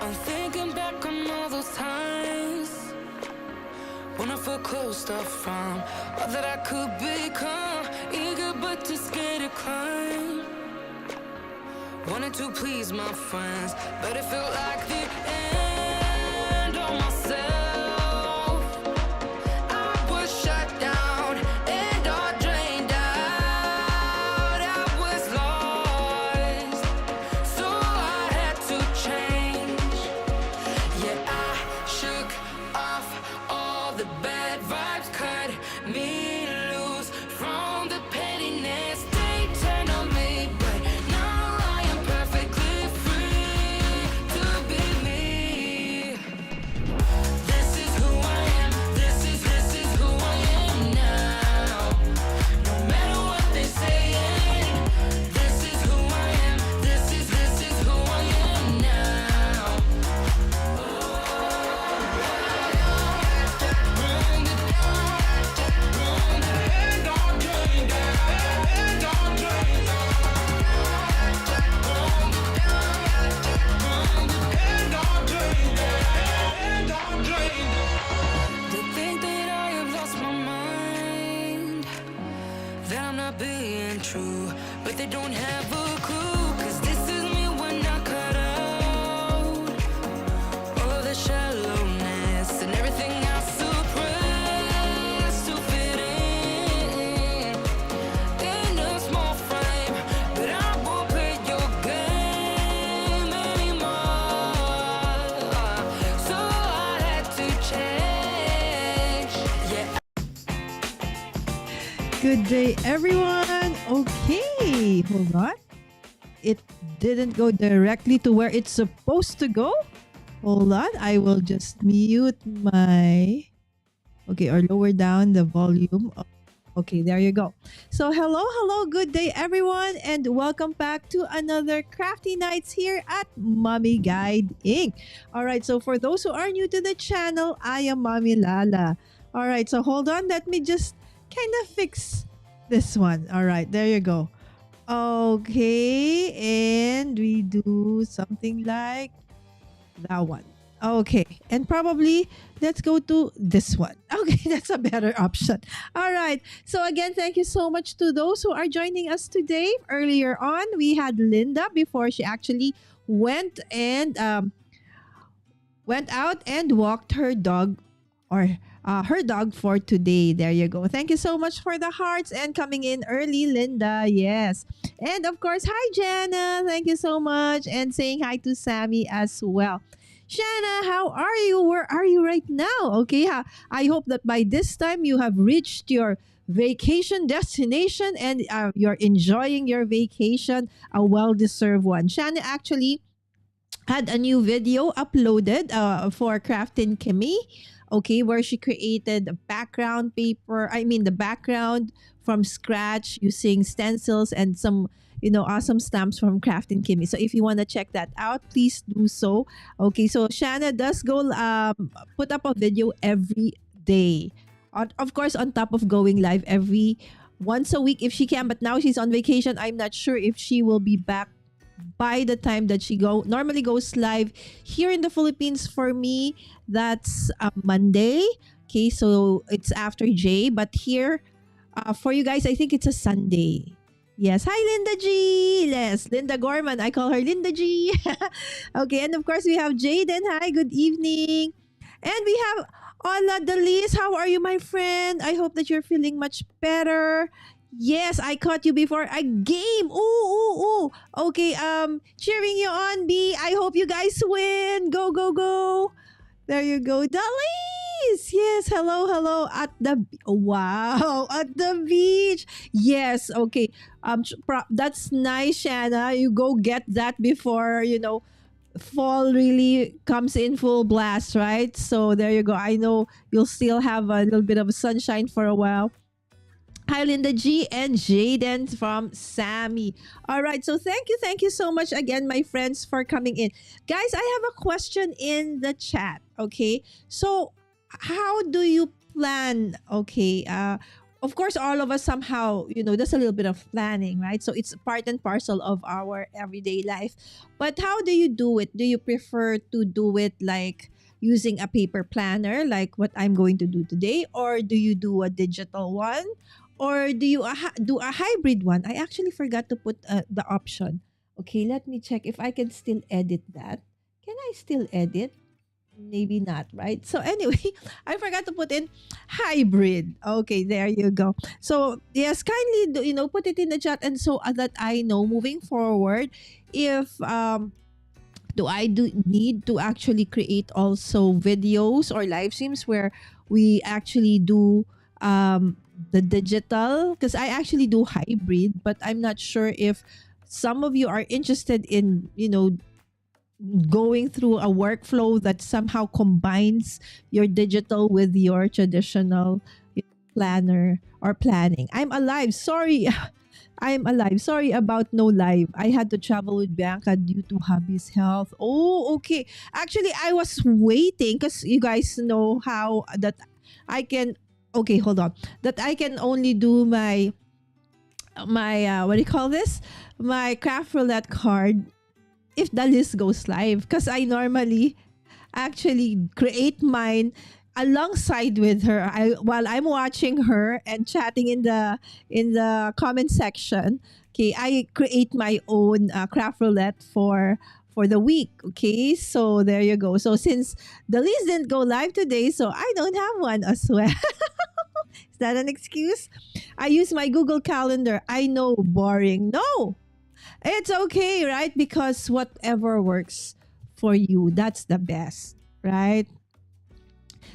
I'm thinking back on all those times when I felt closed off from all that I could become, eager but too scared to climb. Wanted to please my friends, but it felt like the end on myself. I was shut down and all drained out. I was lost, so I had to change. Yeah, I shook off all the bad vibes, cut me loose from the pettiness they turned on me. But now I am perfectly free to be me. This is who I am. This is who I am now. No matter what they saying, this is who I am. This is who I am now. They think that I have lost my mind, that I'm not being true, but they don't have a clue. 'Cause this is me when I cut out all the shallowness and everything I suppress to fit in a small frame. But I won't play your game anymore, so I had to change. Yeah. Good day, everyone. Okay, hold on. It didn't go directly to where it's supposed to go. Hold on. I will just mute my. Okay, or lower down the volume. Okay, there you go. So, hello. Good day, everyone. And welcome back to another Crafty Nights here at Mommy Guide Inc. All right, so for those who are new to the channel, I am Mommy Lala. All right, so hold on. Let me just kind of fix this one. All right, there you go. Okay, and we do something like that one. Okay, and probably let's go to this one. Okay, that's a better option. All right, so again, thank you so much to those who are joining us today. Earlier on, we had Linda before she actually went out and walked her dog, or her dog, for today. There you go. Thank you so much for the hearts and coming in early, Linda. Yes. And of course, hi, Jana. Thank you so much. And saying hi to Sammy as well. Shanna, how are you? Where are you right now? Okay, I hope that by this time you have reached your vacation destination and you're enjoying your vacation, a well-deserved one. Shanna actually had a new video uploaded for Craftin Kimmy, okay, where she created a background paper, the background from scratch using stencils and some awesome stamps from Craftin Kimmy. So if you want to check that out, please do so. Okay, so Shanna does go put up a video every day. Of course, on top of going live every once a week if she can, but now she's on vacation. I'm not sure if she will be back by the time that she normally goes live here in the Philippines. For me, that's Monday. Okay, so it's after J, but here for you guys, I think it's a Sunday. Yes. Hi, Linda G. Yes, Linda Gorman. I call her Linda G. Okay, and of course we have Jaden. Hi, good evening. And we have Ola Delis. How are you, my friend? I hope that you're feeling much better. Yes, I caught you before a game. Ooh. Okay, cheering you on, B. I hope you guys win. Go, go, go. There you go. Dalis. Yes, hello. At the beach. Yes, okay. That's nice, Shanna. You go get that before, fall really comes in full blast, right? So there you go. I know you'll still have a little bit of sunshine for a while. Hi, Linda G and Jaden from Sammy. All right, so thank you so much again, my friends, for coming in. Guys, I have a question in the chat, okay? So how do you plan, okay, of course, all of us somehow, there's a little bit of planning, right? So it's part and parcel of our everyday life. But how do you do it? Do you prefer to do it like using a paper planner, like what I'm going to do today? Or do you do a digital one? Or do you do a hybrid one? I actually forgot to put the option. Okay, let me check if I can still edit that. Can I still edit? Maybe not, right? So anyway, I forgot to put in hybrid. Okay, there you go. So yes, kindly put it in the chat, and so that I know moving forward, if do I do need to actually create also videos or live streams where we actually do the digital, because I actually do hybrid, but I'm not sure if some of you are interested in going through a workflow that somehow combines your digital with your traditional planner or planning. I'm alive. Sorry. I'm alive. Sorry about no live. I had to travel with Bianca due to hubby's health. Oh, okay. Actually, I was waiting because you guys know how that I can. Okay, hold on. That I can only do my what do you call this? My craft roulette card if the list goes live, because I normally actually create mine alongside with her. While I'm watching her and chatting in the comment section. Okay, I create my own craft roulette for the week. Okay, so there you go. So since the list didn't go live today, so I don't have one as well. Is that an excuse? I use my Google Calendar. I know, boring. No, it's okay, right? Because whatever works for you, that's the best, right?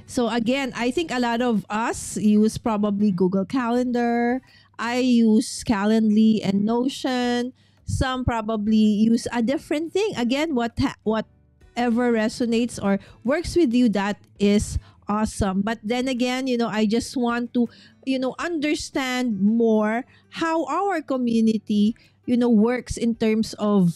So again, I think a lot of us use probably Google Calendar. I use Calendly and Notion. Some probably use a different thing. Again, whatever resonates or works with you, that is awesome. But then again, I just want to, understand more how our community works in terms of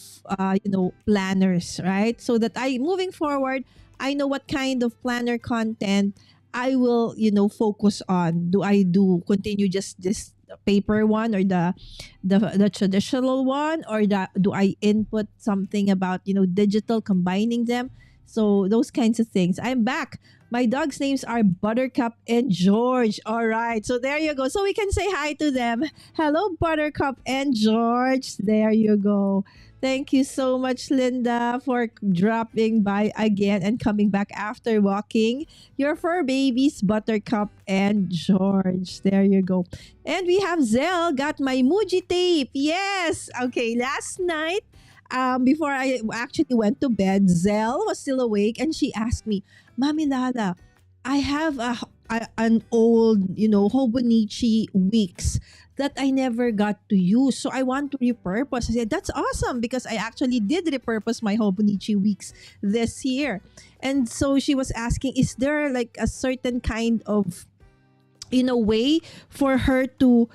planners, right? So that I moving forward, I know what kind of planner content I will focus on. Do I do continue just this paper one, or the traditional one, or do I input something about digital, combining them? So those kinds of things. I'm back. My dogs' names are Buttercup and George. All right. So there you go. So we can say hi to them. Hello, Buttercup and George. There you go. Thank you so much, Linda, for dropping by again and coming back after walking your fur babies, Buttercup and George. There you go. And we have Zell, got my Muji tape. Yes. Okay. Last night, before I actually went to bed, Zell was still awake and she asked me, Mommy Lala, I have an old, Hobonichi Wicks that I never got to use. So I want to repurpose. I said, that's awesome, because I actually did repurpose my Hobonichi Wicks this year. And so she was asking, is there like a certain kind of, way for her to,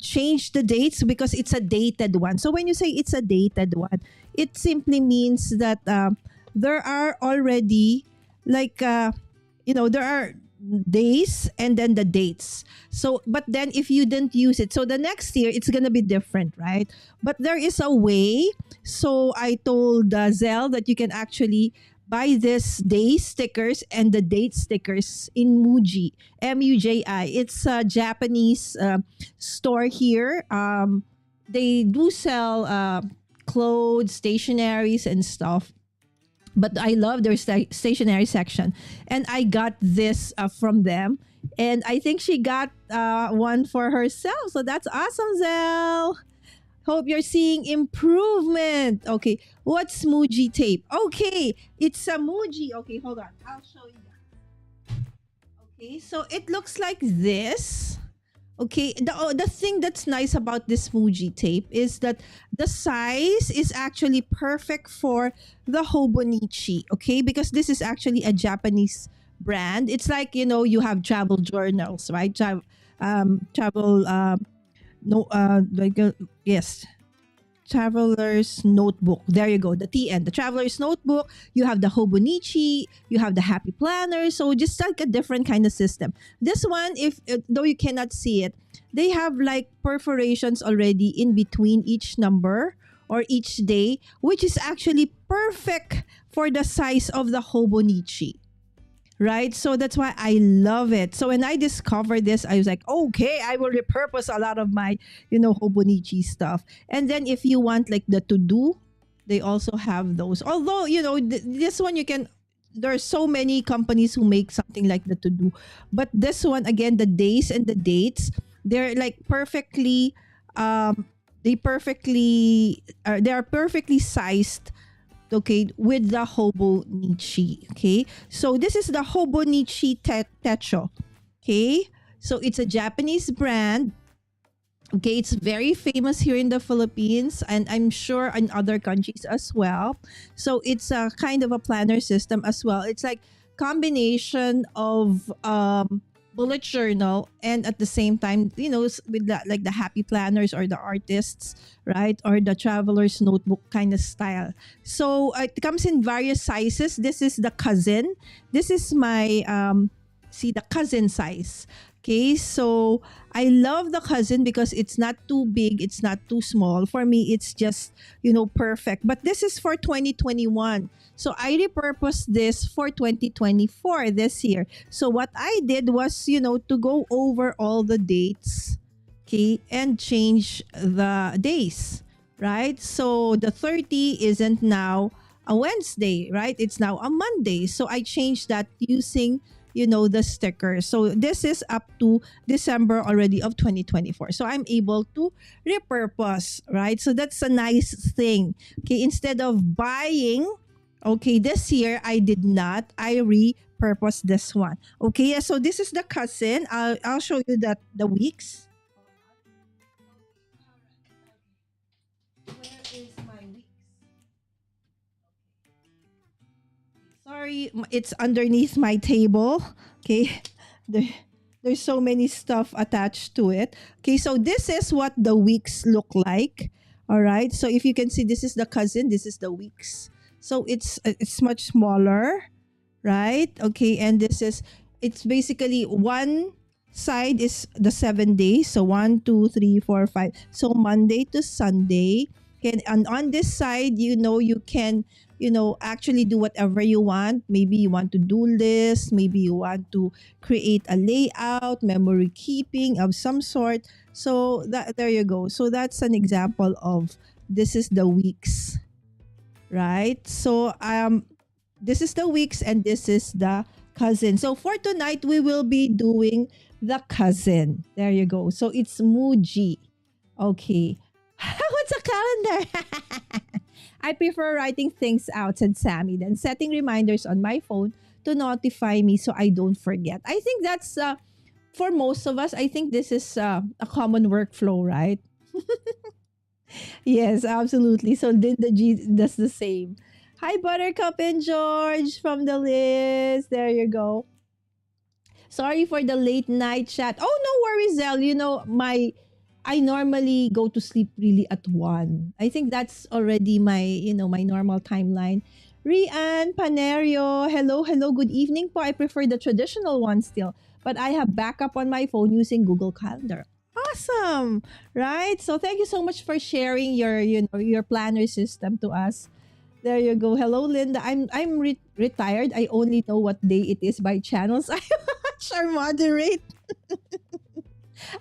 change the dates, because it's a dated one. So when you say it's a dated one, it simply means that there are already like, there are days and then the dates. So, but then if you didn't use it, so the next year it's gonna be different, right? But there is a way. So I told Zell that you can actually buy this day stickers and the date stickers in Muji, Muji. It's a Japanese store here. They do sell clothes, stationaries, and stuff. But I love their stationery section. And I got this from them. And I think she got one for herself. So that's awesome, Zell. Hope you're seeing improvement. Okay, what's Muji tape? Okay, it's a Muji. Okay, hold on. I'll show you that. Okay, so it looks like this. Okay, the thing that's nice about this Muji tape is that the size is actually perfect for the Hobonichi, okay? Because this is actually a Japanese brand. It's like, you have travel journals, right? Travel, yes, traveler's notebook. There you go, the TN, the traveler's notebook. You have the Hobonichi, you have the Happy Planner. So just like a different kind of system. This one, if though you cannot see it, they have like perforations already in between each number or each day, which is actually perfect for the size of the Hobonichi. Right? So that's why I love it. So when I discovered this, I was like, okay, I will repurpose a lot of my, Hobonichi stuff. And then if you want like the to do, they also have those. Although, this one you can, there are so many companies who make something like the to do. But this one, again, the days and the dates, they're like perfectly, they are perfectly sized, okay, with the Hobonichi. Okay, so this is the Hobonichi Techo. Okay, so it's a Japanese brand. Okay, it's very famous here in the Philippines and I'm sure in other countries as well. So it's a kind of a planner system as well. It's like combination of bullet journal and at the same time, with like the happy planners or the artists, right? Or the traveler's notebook kind of style. So it comes in various sizes. This is the cousin. This is my the cousin size. Okay, so I love the cousin because it's not too big, it's not too small. For me, it's just, perfect. But this is for 2021. So I repurposed this for 2024 this year. So what I did was, to go over all the dates, okay, and change the days, right? So the 30 isn't now a Wednesday, right? It's now a Monday. So I changed that using the sticker. So this is up to December already of 2024. So I'm able to repurpose, right? So that's a nice thing. Okay, instead of buying, okay, this year I did not. I repurposed this one. Okay, yeah, so this is the cousin. I'll show you that the weeks. Where is my weeks? Sorry, it's underneath my table. Okay, there, there's so many stuff attached to it. Okay, so this is what the weeks look like. All right, so if you can see, this is the cousin. This is the weeks. So it's much smaller, right? Okay, and it's basically one side is the 7 days. So 1, 2, 3, 4, 5. So Monday to Sunday. And on this side, you can actually do whatever you want. Maybe you want to do lists, maybe you want to create a layout, memory keeping of some sort. So there you go. So that's an example of, this is the weeks, right? So this is the weeks and this is the cousin. So for tonight, we will be doing the cousin. There you go. So it's Muji. Okay. What's a calendar? I prefer writing things out, said Sammy, than setting reminders on my phone to notify me so I don't forget. I think that's, for most of us, I think this is a common workflow, right? Yes, absolutely. So Linda G does the same. Hi, Buttercup and George from the list. There you go. Sorry for the late night chat. Oh, no worries, Zell. I normally go to sleep really at 1. I think that's already my normal timeline. Rian Panerio, hello, good evening po. I prefer the traditional one still, but I have backup on my phone using Google Calendar. Awesome, right? So thank you so much for sharing your planner system to us. There you go. Hello, Linda. I'm retired. I only know what day it is by channels I watch or moderate.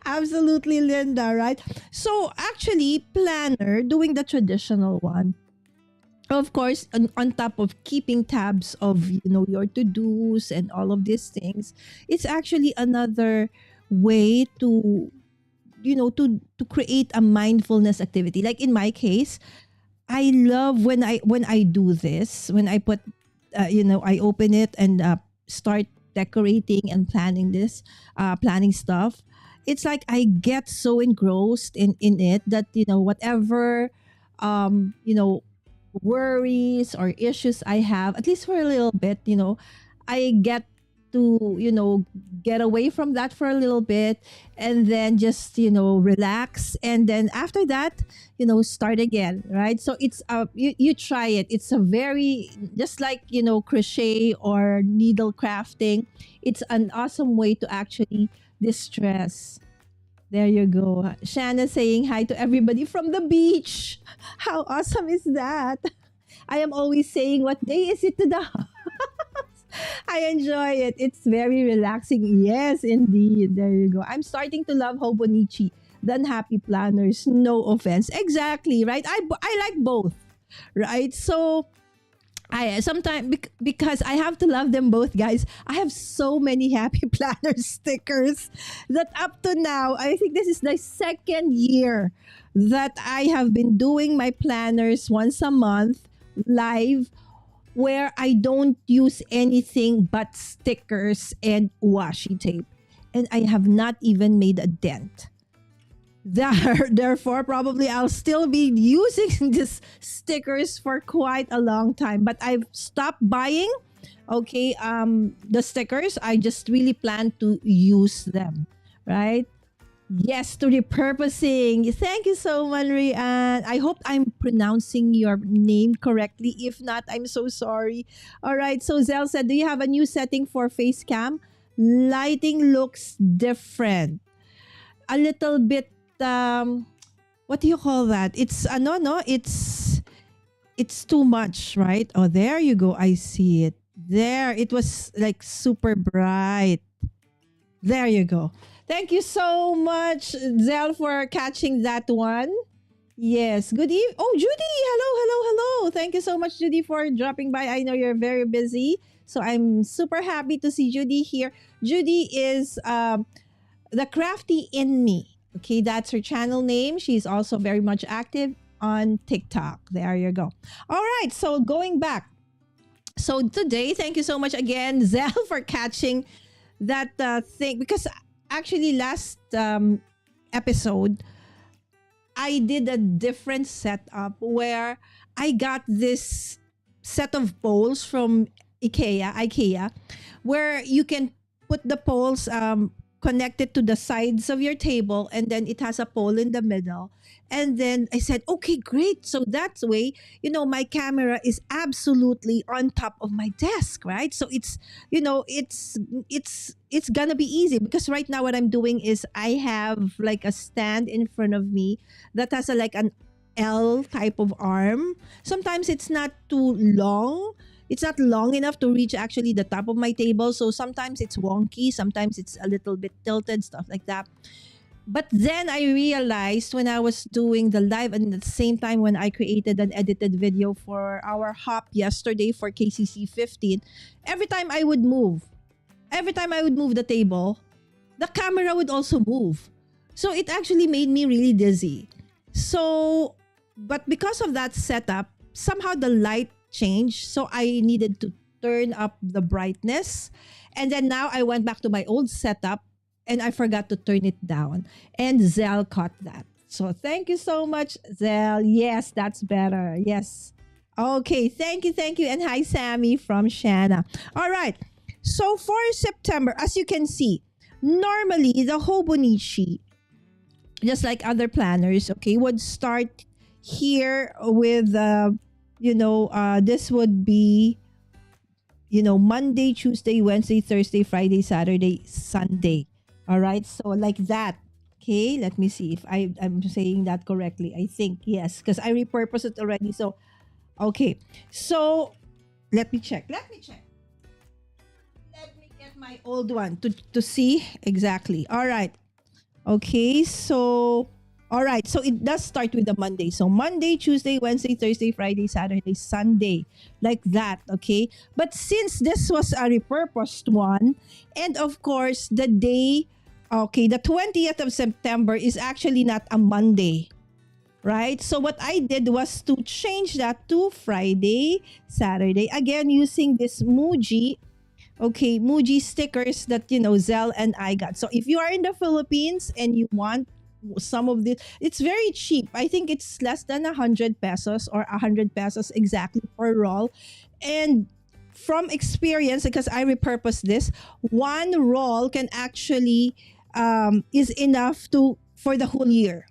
Absolutely, Linda, right? So actually, planner, doing the traditional one, of course, on top of keeping tabs of your to-dos and all of these things, it's actually another way to create a mindfulness activity. Like in my case, I love when I do this, when I put I open it and start decorating and planning stuff. It's like I get so engrossed in it that whatever worries or issues I have, at least for a little bit, I get to, get away from that for a little bit and then just, relax. And then after that, start again, right? So it's, you try it. It's a very, just like, crochet or needle crafting. It's an awesome way to actually distress. There you go. Shanna saying hi to everybody from the beach. How awesome is that? I am always saying, what day is it to the I enjoy it. It's very relaxing. Yes, indeed. There you go. I'm starting to love Hobonichi than Happy Planners. No offense. Exactly, right? I like both, right? So I sometimes because I have to love them both, guys. I have so many Happy Planner stickers that up to now, I think this is the second year that I have been doing my planners once a month live, where I don't use anything but stickers and washi tape. And I have not even made a dent. Therefore, probably I'll still be using these stickers for quite a long time. But I've stopped buying, the stickers. I just really plan to use them, right? Yes, to repurposing. Thank you so much, Rian. I hope I'm pronouncing your name correctly. If not, I'm so sorry. All right. So Zell said, do you have a new setting for face cam? Lighting looks different. A little bit, what do you call that? It's, no, it's too much, right? Oh, there you go. I see it. There, it was like super bright. There you go. Thank you so much, Zell, for catching that one. Yes. Good evening. Oh, Judy. Hello, hello, hello. Thank you so much, Judy, for dropping by. I know you're very busy. So I'm super happy to see Judy here. Judy is the Crafty in Me. Okay, that's her channel name. She's also very much active on TikTok. There you go. All right. So going back. So today, thank you so much again, Zell, for catching that thing. Because actually last episode, I did a different setup where I got this set of poles from IKEA, where you can put the poles connected to the sides of your table, and then it has a pole in the middle. And then I said, okay, great. So that's way, my camera is absolutely on top of my desk, right? So it's, it's gonna be easy, because right now what I'm doing is I have like a stand in front of me that has like an L type of arm. Sometimes it's not too long. It's not long enough to reach actually the top of my table. So sometimes it's wonky. Sometimes it's a little bit tilted, stuff like that. But then I realized when I was doing the live, and at the same time when I created an edited video for our hop yesterday for KCC 15, every time I would move the table, the camera would also move. So it actually made me really dizzy. So, but because of that setup, somehow the light changed. So I needed to turn up the brightness. And then now I went back to my old setup, and I forgot to turn it down. And Zell caught that. So thank you so much, Zell. Yes, that's better. Yes. Okay, thank you. And hi, Sammy from Shanna. All right. So for September, as you can see, normally the Hobonichi, just like other planners, would start here with, this would be, Monday, Tuesday, Wednesday, Thursday, Friday, Saturday, Sunday. All right. So like that. Okay. Let me see if I'm saying that correctly. I think yes, because I repurposed it already. So, okay. So let me check. Let me get my old one to see exactly. All right. Okay. So, all right. So it does start with the Monday. So Monday, Tuesday, Wednesday, Thursday, Friday, Saturday, Sunday. Like that. Okay. But since this was a repurposed one, and of course, the day, the 20th of September is actually not a Monday. Right? So what I did was to change that to Friday, Saturday. Again, using this Muji stickers that, Zell and I got. So if you are in the Philippines and you want some of this, it's very cheap. I think it's less than 100 pesos or 100 pesos exactly per roll. And from experience, because I repurpose this, one roll can actually is enough to for the whole year.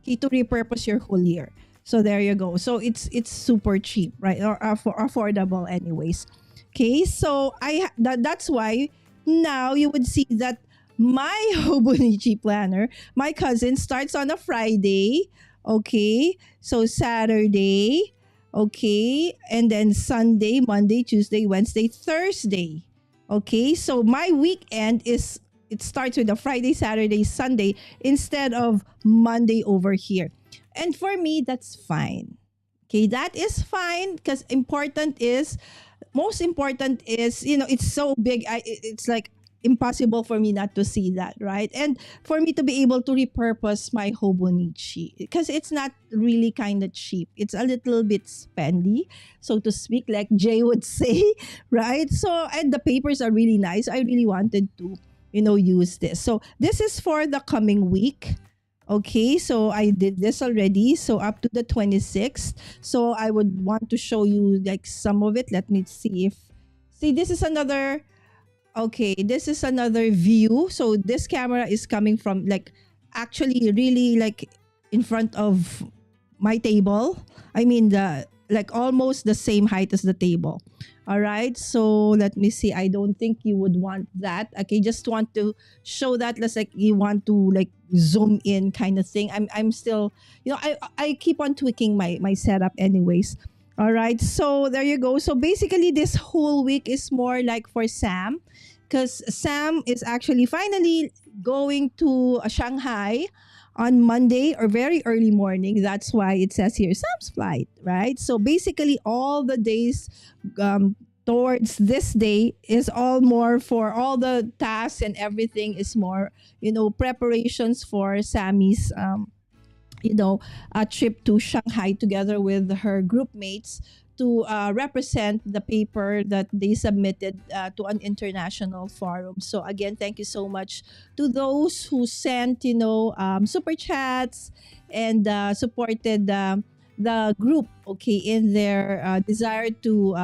Okay, to repurpose your whole year. So there you go. So it's super cheap, right? Or affordable anyways. Okay, so that's why now you would see that my Hobonichi planner, my cousin, starts on a Friday. Okay, so Saturday, okay, and then Sunday, Monday, Tuesday, Wednesday, Thursday. Okay, so my weekend is it starts with a Friday, Saturday, Sunday instead of Monday over here. And for me, that's fine. Okay, that is fine because most important is, it's so big. It's like impossible for me not to see that, right? And for me to be able to repurpose my Hobonichi because it's not really kind of cheap. It's a little bit spendy, so to speak, like Jay would say, right? So, and the papers are really nice. I really wanted to, use this. So this is for the coming week. Okay, so I did this already. So up to the 26th. So I would want to show you like some of it. Let me see this is another, okay, this is another view. So this camera is coming from like actually really like in front of my table. I mean like almost the same height as the table. All right, so let me see. I don't think you would want that. Okay, just want to show that. Let's like you want to like zoom in kind of thing. I'm still, I keep on tweaking my setup anyways. All right, so there you go. So basically, this whole week is more like for Sam, because Sam is actually finally going to Shanghai on Monday or very early morning. That's why it says here Sam's flight, right? So basically, all the days towards this day is all more for all the tasks and everything is more, preparations for Sammy's, a trip to Shanghai together with her group mates to represent the paper that they submitted to an international forum. So again, thank you so much to those who sent, super chats and supported the group, okay, in their desire to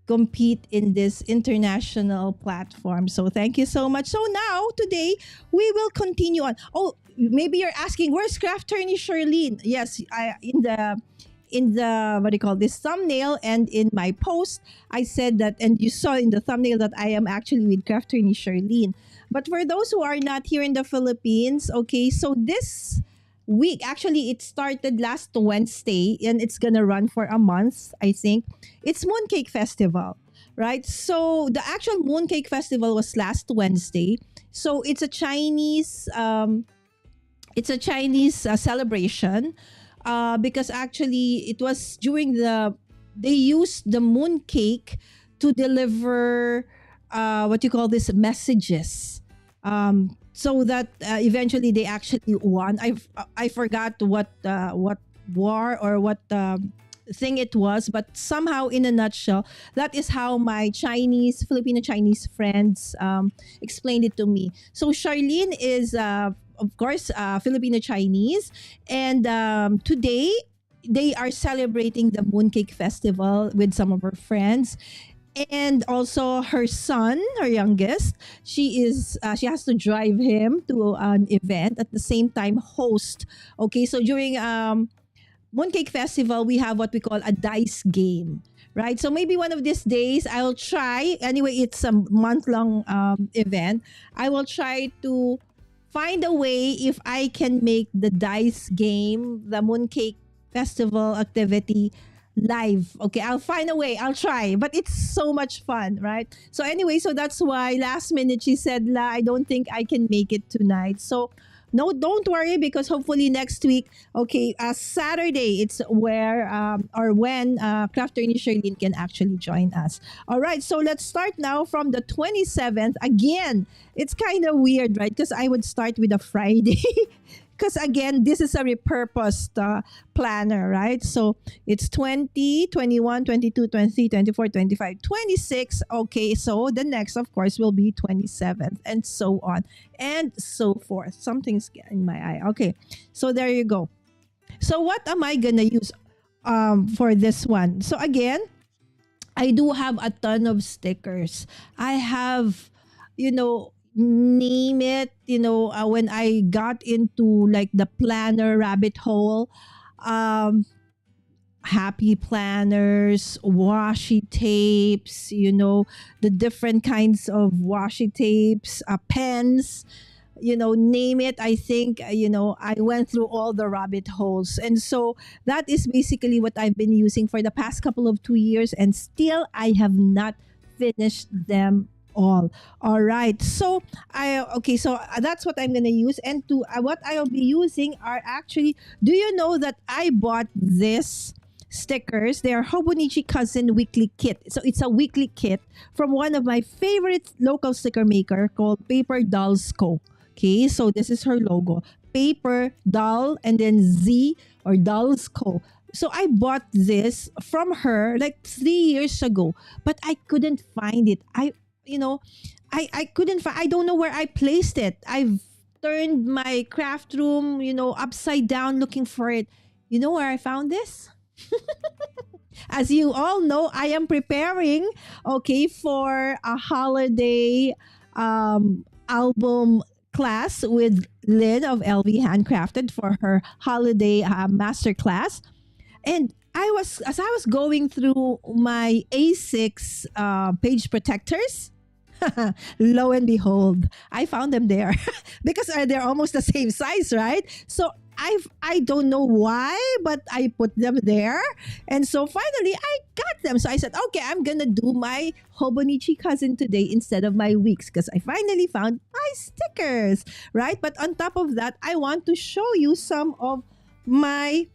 compete in this international platform. So thank you so much. So now, today, we will continue on. Oh, maybe you're asking, where's Crafterney Charlene? Yes, in the what do you call this thumbnail and in my post, I said that, and you saw in the thumbnail that I am actually with Crafterney Charlene. But for those who are not here in the Philippines, okay, so this week, actually it started last Wednesday and it's gonna run for a month, I think. It's Mooncake Festival, right? So the actual Mooncake Festival was last Wednesday. So it's a Chinese celebration, because actually it was during they used the mooncake to deliver what you call this messages, so that eventually they actually won. I forgot what war or what thing it was, but somehow in a nutshell, that is how my Filipino Chinese friends explained it to me. So Charlene is of course Filipino Chinese, and today they are celebrating the Mooncake Festival with some of her friends. And also her son, her youngest, she has to drive him to an event at the same time host. Okay, so during Mooncake Festival, we have what we call a dice game, right? So maybe one of these days I'll try. Anyway, it's a month-long event. I will try to find a way if I can make the dice game, the Mooncake Festival activity live. Okay, I'll find a way. I'll try. But it's so much fun, right? So anyway, so that's why last minute she said, La, I don't think I can make it tonight. So no, don't worry, because hopefully next week, okay, Saturday, it's where or when Crafterney Charlene can actually join us. All right, so let's start now from the 27th. Again, it's kind of weird, right? Because I would start with a Friday. Because again, this is a repurposed planner, right? So it's 20, 21, 22, 23, 24, 25, 26. Okay, so the next, of course, will be 27th and so on and so forth. Something's in my eye. Okay, so there you go. So what am I going to use for this one? So again, I do have a ton of stickers. I have, name it, when I got into like the planner rabbit hole, um, happy planners, washi tapes, the different kinds of washi tapes, pens, name it. I think, I went through all the rabbit holes. And so that is basically what I've been using for the past couple of 2 years. And still, I have not finished them all. All right. So, that's what I'm going to use. And what I'll be using are actually, do you know that I bought this? Stickers. They are Hobonichi Cousin Weekly Kit. So it's a weekly kit from one of my favorite local sticker maker called Paper Dolls Co. Okay, so this is her logo. Paper Doll and then Z or Dolls Co. So I bought this from her like 3 years ago, but I couldn't find it. I couldn't find. I don't know where I placed it. I've turned my craft room, upside down looking for it. You know where I found this? As you all know, I am preparing, for a holiday album class with Lynn of LV Handcrafted for her holiday master class. And as I was going through my A6 page protectors, lo and behold, I found them there because they're almost the same size, right? So I don't know why, but I put them there. And so finally I got them. So I said, okay, I'm going to do my Hobonichi Cousin today instead of my weeks because I finally found my stickers, right? But on top of that, I want to show you some of my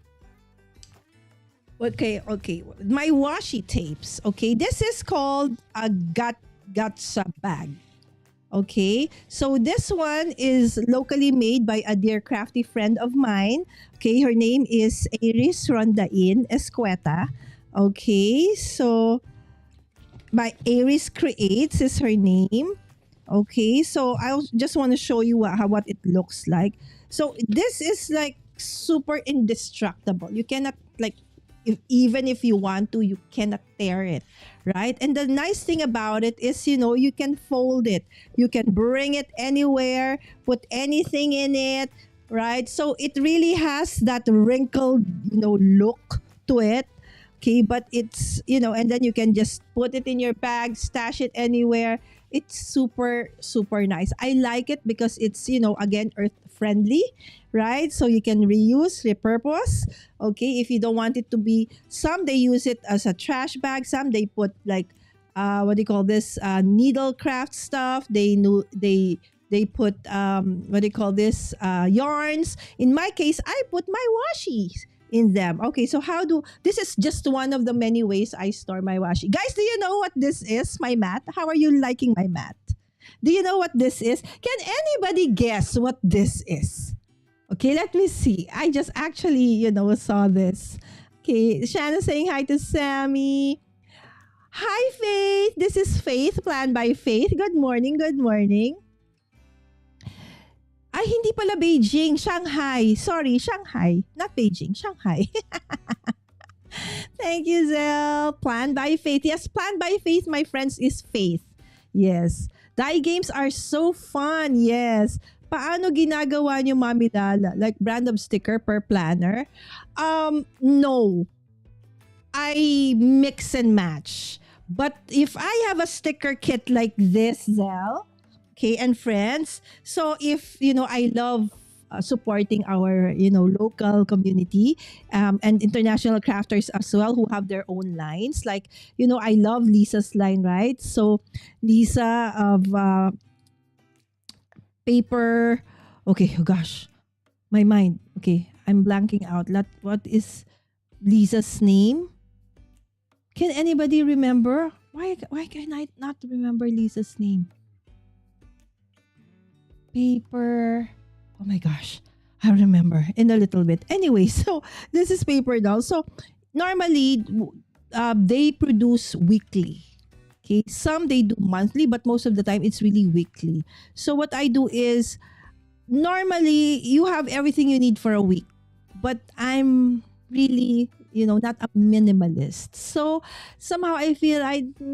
my washi tapes. Okay, this is called a Gatsa bag. Okay, so this one is locally made by a dear crafty friend of mine. Okay, her name is Iris Rondain Escueta. Okay, so by Iris Creates is her name. Okay, so I just want to show you what it looks like. So this is like super indestructible. You cannot even if you want to, you cannot tear it, right? And the nice thing about it is, you can fold it. You can bring it anywhere, put anything in it, right? So it really has that wrinkled, look to it. Okay, but it's, and then you can just put it in your bag, stash it anywhere. It's super, super nice. I like it because it's, again, earth friendly, right? So you can reuse, repurpose. Okay, if you don't want it to be, some they use it as a trash bag. Some they put what do you call this? Needle craft stuff. They put what do you call this? Yarns. In my case, I put my washi in them. Okay, so this is just one of the many ways I store my washi. Guys, do you know what this is? My mat. How are you liking my mat? Do you know what this is? Can anybody guess what this is? Okay, let me see. I just actually, saw this. Okay, Shanna saying hi to Sammy. Hi, Faith. This is Faith, Plan by Faith. Good morning, good morning. Ay, hindi pala Beijing, Shanghai. Sorry, Shanghai. Not Beijing, Shanghai. Thank you, Zell. Plan by Faith. Yes, Plan by Faith, my friends, is faith. Yes. Die games are so fun. Yes. Paano ginagawa niyo, Mommy Lala? Like brand of sticker per planner? No. I mix and match. But if I have a sticker kit like this, Zell, okay, and friends, so if, I love supporting our, local community and international crafters as well who have their own lines. Like, I love Lisa's line, right? So Lisa of paper. Okay, oh gosh, my mind. Okay, I'm blanking out. What is Lisa's name? Can anybody remember? Why can I not remember Lisa's name? Paper. Oh my gosh. I remember in a little bit. Anyway, so this is Paper Doll. So normally they produce weekly. Okay, some they do monthly, but most of the time it's really weekly. So what I do is normally you have everything you need for a week, but I'm really not a minimalist. So somehow I feel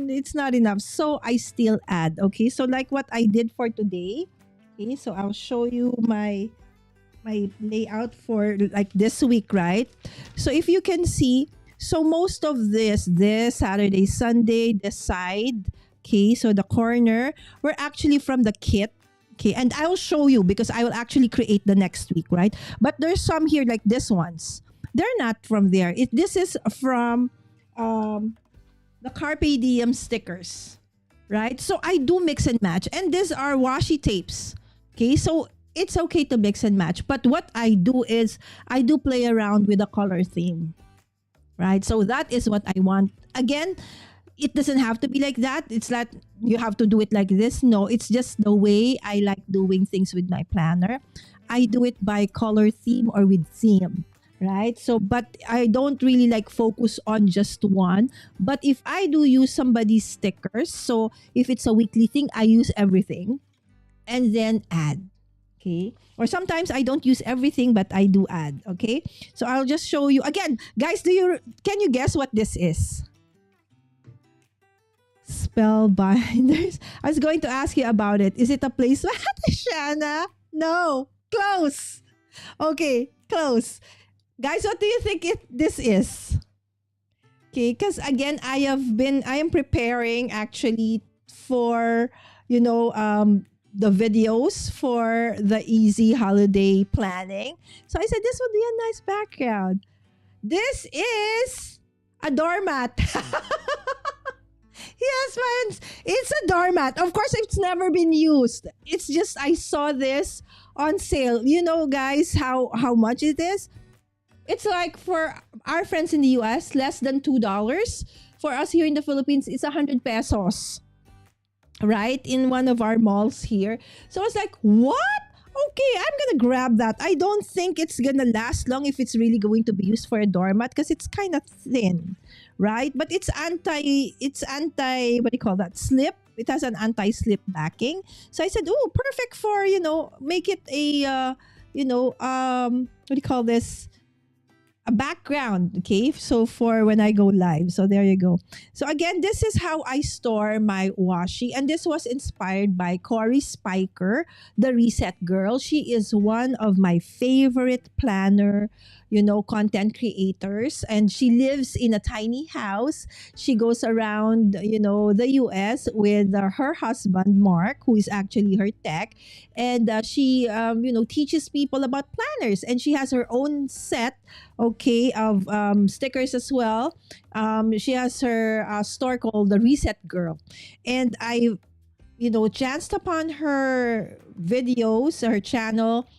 it's not enough. So I still add. Okay. So like what I did for today. Okay. So I'll show you my layout for like this week, right? So if you can see, so most of this Saturday, Sunday, this side, okay, so the corner, were actually from the kit. Okay, and I'll show you because I will actually create the next week, right? But there's some here like this ones. They're not from there. This is from the Carpe Diem stickers, right? So I do mix and match. And these are washi tapes. Okay, so it's okay to mix and match. But what I do is I do play around with the color theme, right? So that is what I want. Again, it doesn't have to be like that. It's that you have to do it like this. No, it's just the way I like doing things with my planner. I do it by color theme or with theme, right? So, but I don't really like focus on just one. But if I do use somebody's stickers, so if it's a weekly thing, I use everything and then add. Okay. Or sometimes I don't use everything, but I do add. Okay. So I'll just show you again, guys. Can you guess what this is? Spellbinders. I was going to ask you about it. Is it a place? Shana? No. Close. Okay. Close. Guys, what do you think this is? Okay. Because again, I am preparing actually for, the videos for the easy holiday planning. So I said this would be a nice background. This is a doormat. Yes, friends. It's a doormat. Of course, it's never been used. It's just I saw this on sale. You know, guys, how much it is? It's like for our friends in the US, less than $2. For us here in the Philippines, it's 100 pesos. Right? In one of our malls here. So I was like, what? Okay, I'm gonna grab that. I don't think it's gonna last long if it's really going to be used for a doormat because it's kind of thin, right? But it's what do you call that? Slip. It has an anti-slip backing. So I said, oh, perfect for, make it a, what do you call this? A background, okay? So for when I go live. So there you go. So again, this is how I store my washi. And this was inspired by Cory Spiker, the Reset Girl. She is one of my favorite planner, content creators. And she lives in a tiny house. She goes around, the US with her husband, Mark, who is actually her tech. And she, teaches people about planners. And she has her own set, okay, of stickers as well. She has her store called the Reset Girl. And I, chanced upon her videos, her channel,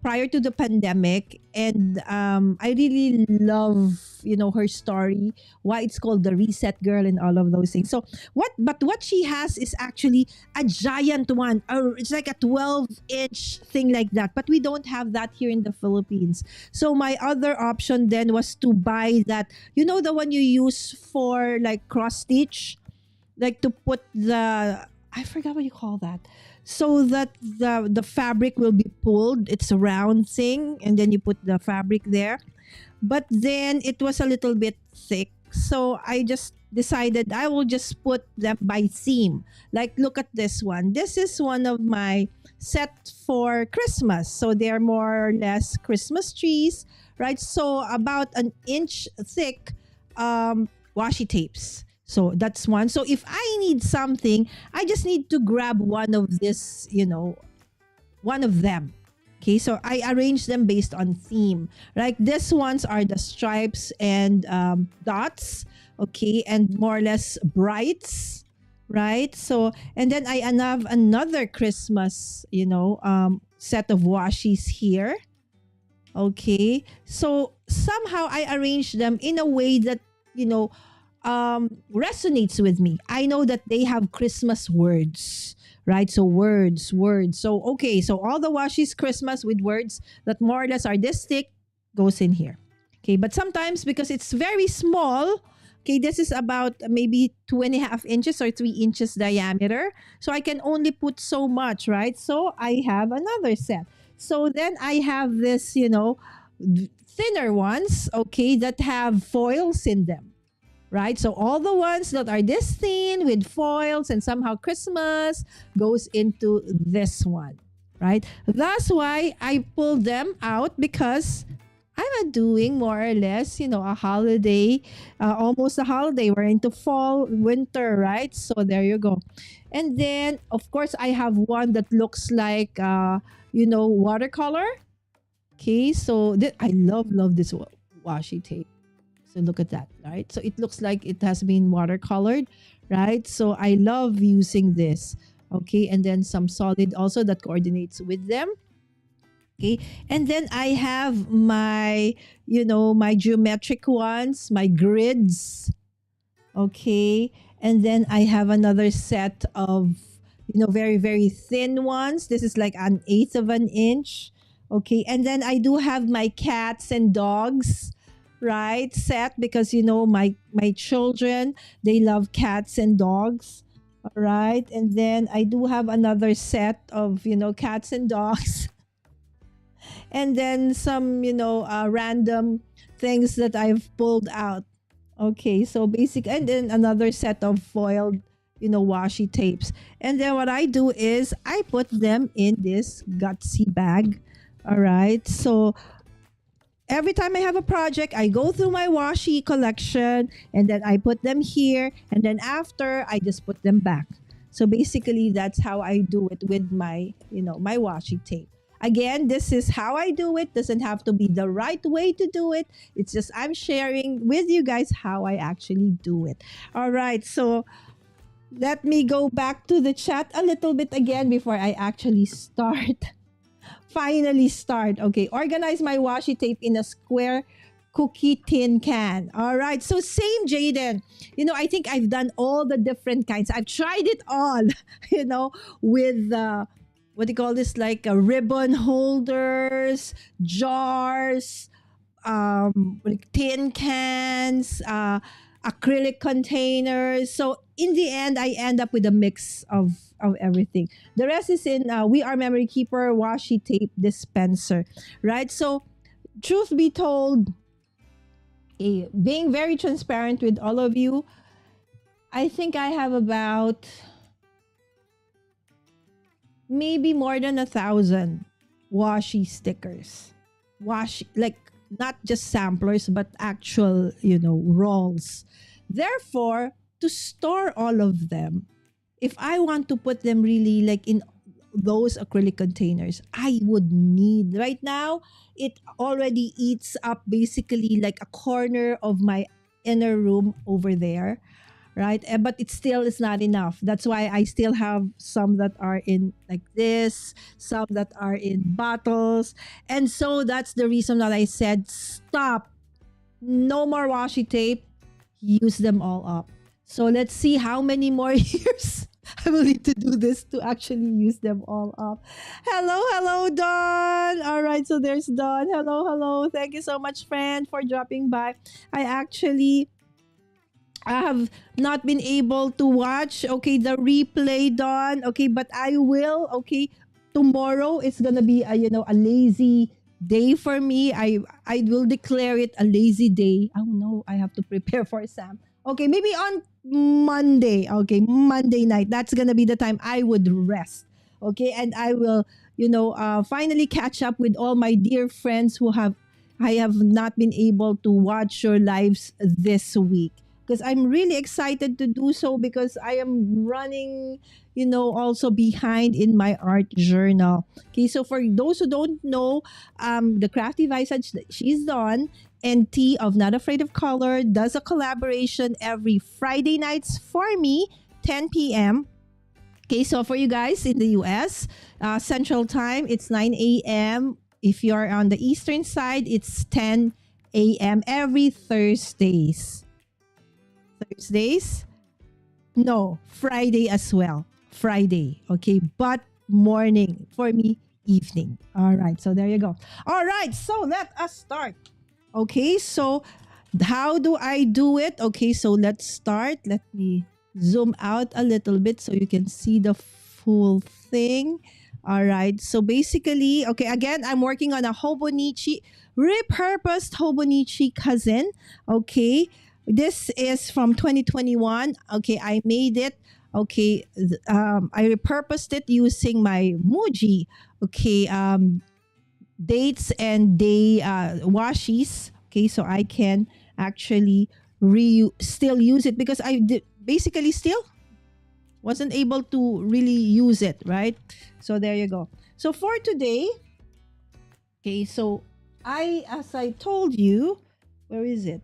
prior to the pandemic, and I really love her story, why it's called the Reset Girl and all of those things. So what she has is actually a giant one, or it's like a 12-inch thing like that, but we don't have that here in the Philippines. So my other option then was to buy that, the one you use for like cross stitch, like to put I forgot what you call that, so that the fabric will be pulled. It's a round thing, and then you put the fabric there. But then it was a little bit thick, so I just decided I will just put them by theme. Like, look at this one. This is one of my set for Christmas. So they're more or less Christmas trees, right? So about an inch thick washi tapes. So that's one. So if I need something, I just need to grab one of this, one of them. Okay, so I arrange them based on theme. Like these ones are the stripes and dots, okay, and more or less brights, right? So, and then I have another Christmas, set of washis here. Okay, so somehow I arrange them in a way that, resonates with me. I know that they have Christmas words, right? So words. So okay, so all the washi's Christmas with words that more or less are this thick goes in here. Okay, but sometimes because it's very small, okay, this is about maybe 2.5 inches or 3 inches diameter. So I can only put so much, right? So I have another set. So then I have this, thinner ones, okay, that have foils in them, right? So all the ones that are this thin with foils and somehow Christmas goes into this one, right? That's why I pulled them out because I'm doing more or less, a holiday, almost a holiday. We're into fall, winter, right? So there you go. And then, of course, I have one that looks like, watercolor. Okay, so I love this washi tape. So look at that, right? So it looks like it has been watercolored, right? So I love using this. Okay, and then some solid also that coordinates with them. Okay, and then I have my geometric ones, my grids. Okay, and then I have another set of very very thin ones. This is like an eighth of an inch. Okay, and then I do have my cats and dogs, right, set, because my children, they love cats and dogs. All right, and then I do have another set of cats and dogs. And then some random things that I've pulled out. Okay, so basic, and then another set of foiled washi tapes. And then what I do is I put them in this gutsy bag. All right, so every time I have a project, I go through my washi collection and then I put them here, and then after I just put them back. So basically that's how I do it with my my washi tape. Again, this is how I do it. Doesn't have to be the right way to do it. It's just I'm sharing with you guys how I actually do it. All right, so let me go back to the chat a little bit again before I actually start. Finally start. Okay, organize my washi tape in a square cookie tin can. All right, so same, Jaden. I think I've done all the different kinds. I've tried it all, with what do you call this, like ribbon holders, jars, like tin cans, acrylic containers. So in the end, I end up with a mix of everything. The rest is in We Are Memory Keeper washi tape dispenser, right? So truth be told, being very transparent with all of you, I think I have about maybe more than 1,000 washi stickers. Washi, like not just samplers, but actual, rolls. Therefore, to store all of them, if I want to put them really like in those acrylic containers, I would need, right now, it already eats up basically like a corner of my inner room over there, right? But it still is not enough. That's why I still have some that are in like this, some that are in bottles. And so that's the reason that I said, stop. No more washi tape. Use them all up. So let's see how many more years I will need to do this to actually use them all up. Hello, Dawn. All right, so there's Dawn. Hello. Thank you so much, friend, for dropping by. I have not been able to watch, okay, the replay, Dawn. Okay, but I will, okay. Tomorrow it's gonna be a lazy day for me. I will declare it a lazy day. Oh no, I have to prepare for Sam. Okay, maybe on Monday. Okay, Monday night. That's gonna be the time I would rest. Okay, and I will, finally catch up with all my dear friends who I have not been able to watch your lives this week, because I'm really excited to do so, because I am running, also behind in my art journal. Okay, so for those who don't know, the Crafty Visage, she's Dawn, and T of Not Afraid of Color does a collaboration every Friday nights for me, 10 p.m. Okay, so for you guys in the US, Central Time, it's 9 a.m. If you're on the Eastern side, it's 10 a.m. every Thursdays. No, Friday as well. Friday, okay, but morning for me, evening. All right, so there you go. All right, so let us start. Okay, so how do I do it? Okay, so let's start. Let me zoom out a little bit so you can see the full thing. All right. So basically, okay, again, I'm working on a Hobonichi, repurposed Hobonichi cousin. Okay. This is from 2021. Okay. I made it. Okay. I repurposed it using my Muji. Okay. Dates and day washes. Okay. So I can actually still use it because basically still wasn't able to really use it, right? So there you go. So for today, okay, so as I told you, where is it?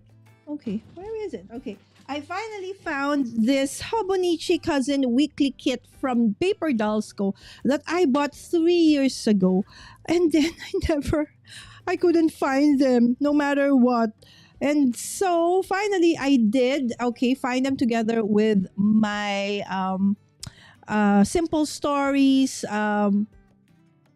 Okay, where is it? Okay, I finally found this Hobonichi Cousin weekly kit from Paper Dolls Co. that I bought 3 years ago. And then I couldn't find them no matter what. And so finally I did, okay, find them together with my simple stories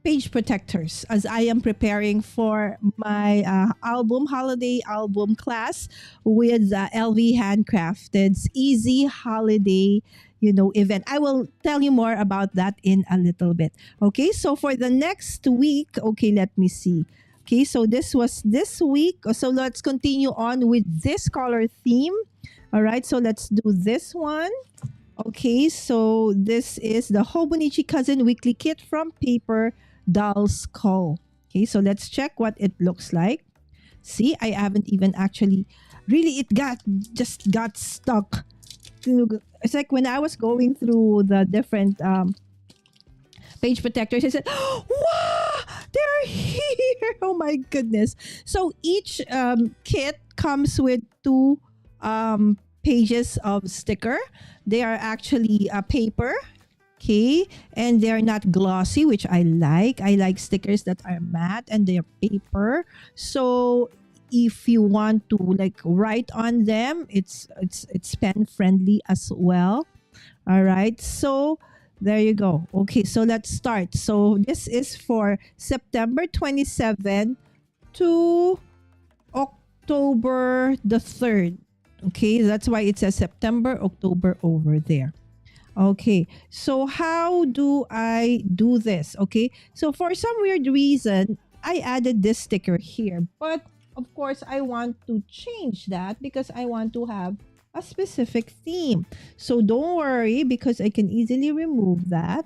page protectors as I am preparing for my holiday album class with LV Handcrafted's easy holiday event. I will tell you more about that in a little bit. Okay, so for the next week, okay, let me see. Okay, so this was this week. So let's continue on with this color theme. All right, so let's do this one. Okay, so this is the Hobonichi Cousin Weekly Kit from Paper Dolls Co. Okay, so let's check what it looks like. See, I haven't even actually really just got stuck. It's like when I was going through the different page protectors, I said, wow, they're here. Oh my goodness. So each kit comes with two pages of sticker. They are actually paper, okay, and they're not glossy, which I like. I like stickers that are matte and they're paper. So if you want to like write on them, it's pen friendly as well. All right, so there you go. Okay, so let's start. So this is for September 27 to October the 3rd. Okay, that's why it says September, October over there. Okay, so how do I do this? Okay, so for some weird reason, I added this sticker here. But of course, I want to change that because I want to have a specific theme. So don't worry because I can easily remove that.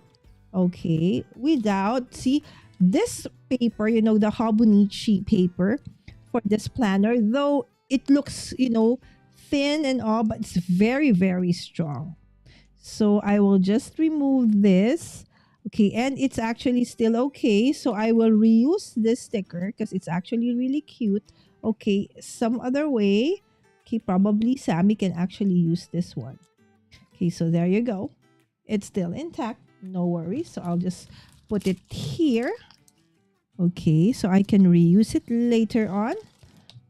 Okay, without, see, this paper, the Hobonichi paper for this planner, though it looks, thin and all, but it's very, very strong. So I will just remove this. Okay, and it's actually still okay. So I will reuse this sticker because it's actually really cute. Okay, some other way. Okay, probably Sammy can actually use this one. Okay, so there you go. It's still intact. No worries. So I'll just put it here. Okay, so I can reuse it later on.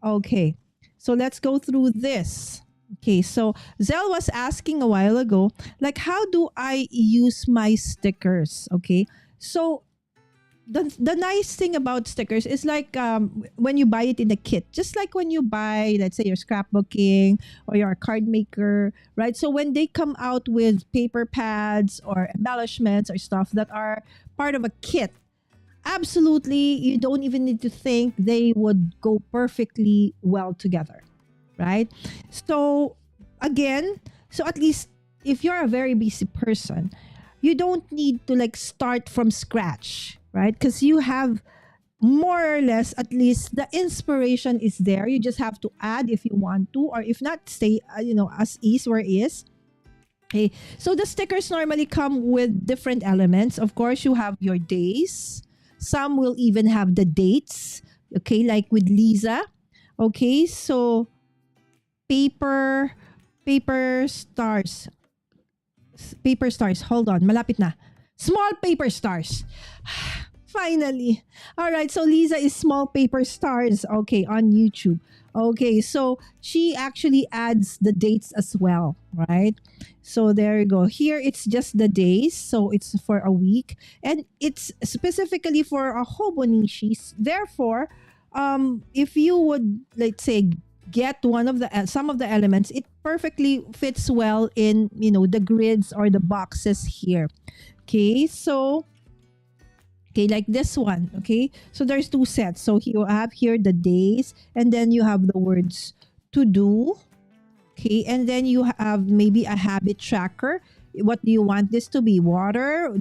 Okay, so let's go through this. Okay, so Zell was asking a while ago, like, how do I use my stickers? Okay, so the nice thing about stickers is like when you buy it in a kit, just like when you buy, let's say, your scrapbooking or your card maker, right? So when they come out with paper pads or embellishments or stuff that are part of a kit, absolutely, you don't even need to think, they would go perfectly well together, right? So again, so at least if you're a very busy person, you don't need to like start from scratch, right? Because you have more or less, at least the inspiration is there. You just have to add if you want to, or if not, stay as is where is. Okay, so the stickers normally come with different elements. Of course, you have your days. Some will even have the dates. Okay, like with Lisa. Okay, so paper stars. Paper stars. Hold on, malapit na. Small paper stars. Finally. All right, so Lisa is small paper stars. Okay, on YouTube. Okay, so she actually adds the dates as well, right? So there you go. Here it's just the days, so it's for a week, and it's specifically for a Hobonichi. Therefore, if you would, let's say, get one of the some of the elements, it perfectly fits well in the grids or the boxes here. Okay, so Okay, like this one. Okay, so there's two sets. So you have here the days, and then you have the words to do. Okay, and then you have maybe a habit tracker. What do you want this to be? Water?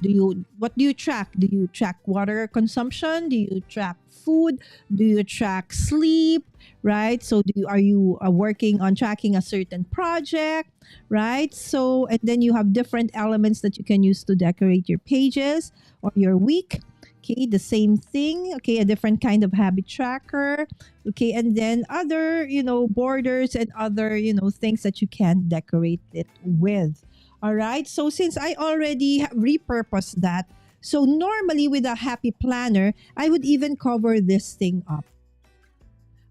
What do you track? Do you track water consumption? Do you track food? Do you track sleep? Right? So are you working on tracking a certain project? Right? So and then you have different elements that you can use to decorate your pages or your week. Okay, the same thing. Okay, a different kind of habit tracker. Okay, and then other, borders and other, things that you can decorate it with. All right. So since I already have repurposed that, so normally with a happy planner, I would even cover this thing up.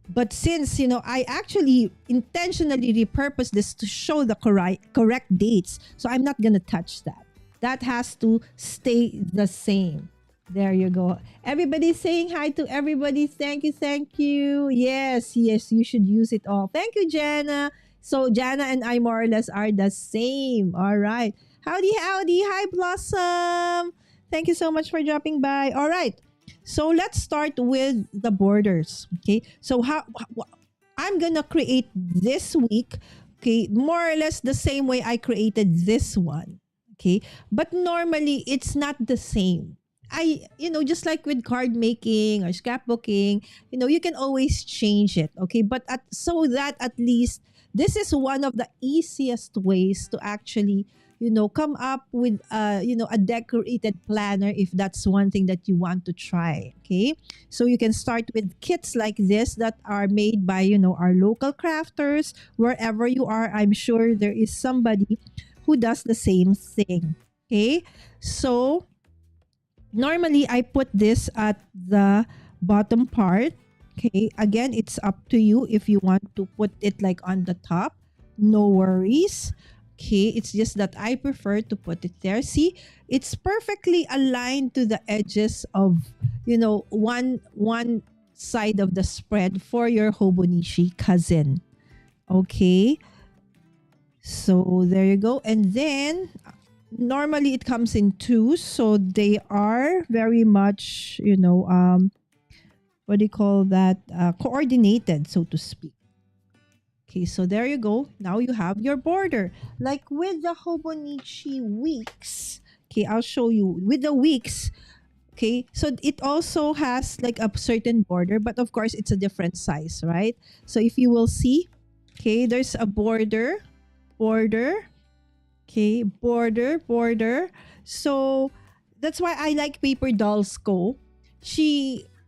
But since, I actually intentionally repurposed this to show the correct dates, so I'm not going to touch that. That has to stay the same. There you go. Everybody saying hi to everybody. Thank you. Thank you. Yes, you should use it all. Thank you, Jana. So Jana and I more or less are the same. All right. Howdy, howdy. Hi, Blossom. Thank you so much for dropping by. All right. So let's start with the borders. Okay. So I'm going to create this week, okay, more or less the same way I created this one. Okay. But normally it's not the same. Just like with card making or scrapbooking, you can always change it. Okay. But so that at least this is one of the easiest ways to actually, come up with, a decorated planner if that's one thing that you want to try. Okay. So you can start with kits like this that are made by, our local crafters. Wherever you are, I'm sure there is somebody who does the same thing. Okay. So normally I put this at the bottom part. Okay, again, it's up to you if you want to put it like on the top. No worries. Okay, it's just that I prefer to put it there. See, it's perfectly aligned to the edges of, one side of the spread for your Hobonichi cousin. Okay, so there you go. And then normally it comes in two, so they are very much, what do you call that? Coordinated, so to speak. Okay, so there you go. Now you have your border. Like with the Hobonichi weeks. Okay, I'll show you. With the weeks, okay, so it also has like a certain border, but of course it's a different size, right? So if you will see, okay, there's a border. Okay, border. So that's why I like Paper Dolls Co.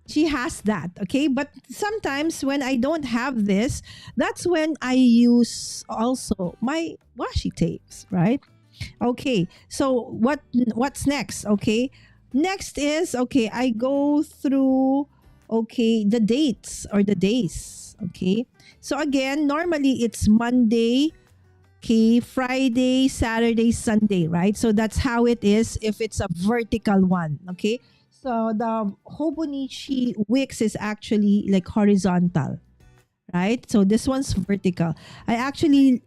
She has that, okay? But sometimes when I don't have this, that's when I use also my washi tapes, right? Okay. So what's next? Okay. Next is, okay, I go through, okay, the dates or the days, okay? So again, normally it's Monday, okay, Friday, Saturday, Sunday, right? So that's how it is if it's a vertical one, okay? So the Hobonichi Wix is actually like horizontal, right? So this one's vertical. I actually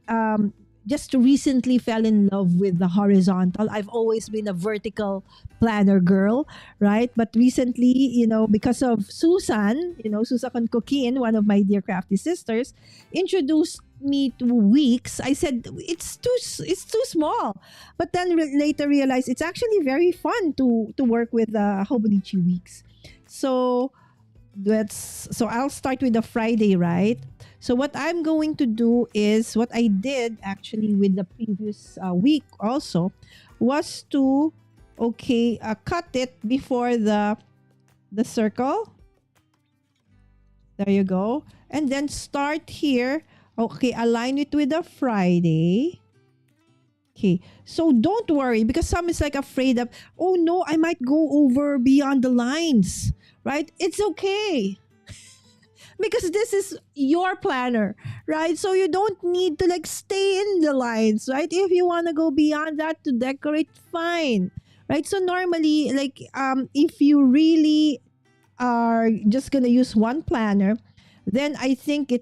just recently fell in love with the horizontal. I've always been a vertical planner girl, right? But recently, because of Susan, Susan Cookin, one of my dear crafty sisters, introduced me to weeks. I said it's too small, but then later realized it's actually very fun to work with Hobonichi weeks. So I'll start with the Friday, right? So what I'm going to do is what I did actually with the previous week also was to cut it before the circle. There you go. And then start here. Okay, align it with the Friday. Okay, so don't worry because some is like afraid of, oh no, I might go over beyond the lines, right? It's okay. Because this is your planner, right? So you don't need to like stay in the lines, right? If you want to go beyond that to decorate, fine, right? So normally, like if you really are just gonna use one planner, then I think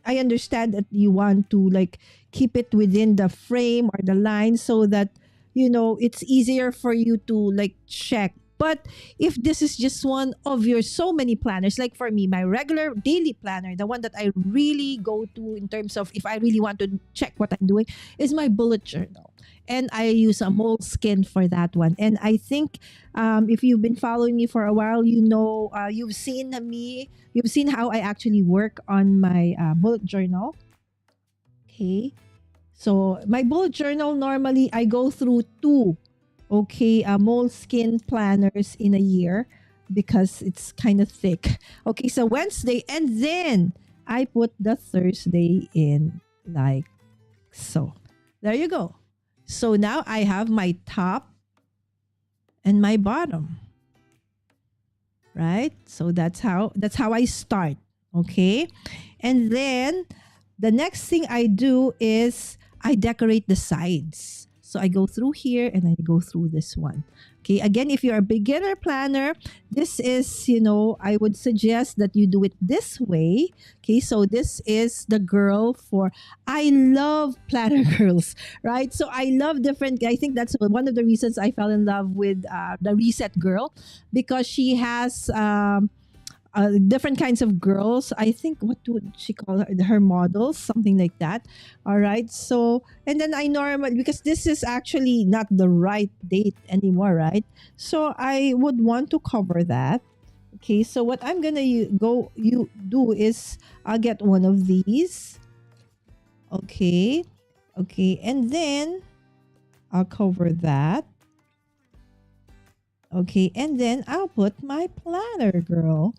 I understand that you want to like keep it within the frame or the line so that it's easier for you to like check. But if this is just one of your so many planners, like for me, my regular daily planner, the one that I really go to in terms of if I really want to check what I'm doing, is my bullet journal. And I use a moleskin for that one. And I think if you've been following me for a while, you know, you've seen how I actually work on my bullet journal. Okay. So my bullet journal, normally I go through two, okay, moleskin planners in a year because it's kind of thick. Okay, so Wednesday, and then I put the Thursday in like so. There you go. So now I have my top and my bottom. Right? So that's how I start. Okay? And then the next thing I do is I decorate the sides. So I go through here and I go through this one. Okay, again, if you're a beginner planner, this is, you know, I would suggest that you do it this way. Okay, so this is the girl for, I love planner girls, right? So I love different, I think that's one of the reasons I fell in love with the Reset Girl, because she has different kinds of girls. I think, what would she call her models, something like that. All right. So, and then I normally, because this is actually not the right date anymore, right? So I would want to cover that. Okay. So what I'm gonna do is I'll get one of these. Okay. Okay. And then I'll cover that. Okay. And then I'll put my planner girl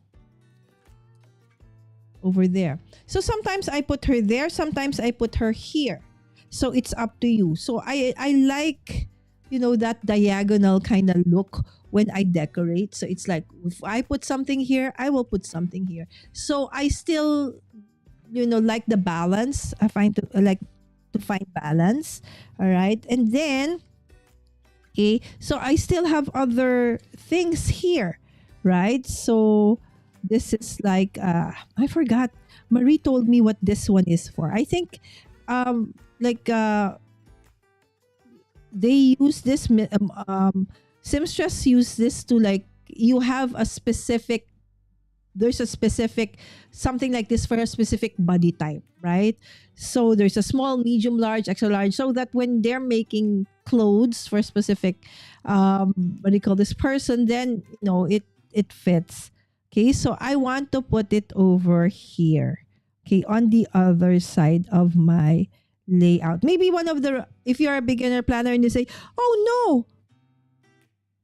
over there. So sometimes I put her there, sometimes I put her here. So it's up to you. So I like, you know, that diagonal kind of look when I decorate. So it's like, if I put something here, I will put something here. So I still, you know, like the balance. I like to find balance. All right. And then, okay, so I still have other things here, right? So this is like, I forgot. Marie told me what this one is for. I think, they use this, seamstress use this to, like, you have a specific, there's a specific, something like this for a specific body type, right? So there's a small, medium, large, extra large, so that when they're making clothes for a specific, what do you call this person, then, you know, it fits. Okay, so I want to put it over here. Okay, on the other side of my layout. Maybe one of the, if you're a beginner planner and you say, oh no,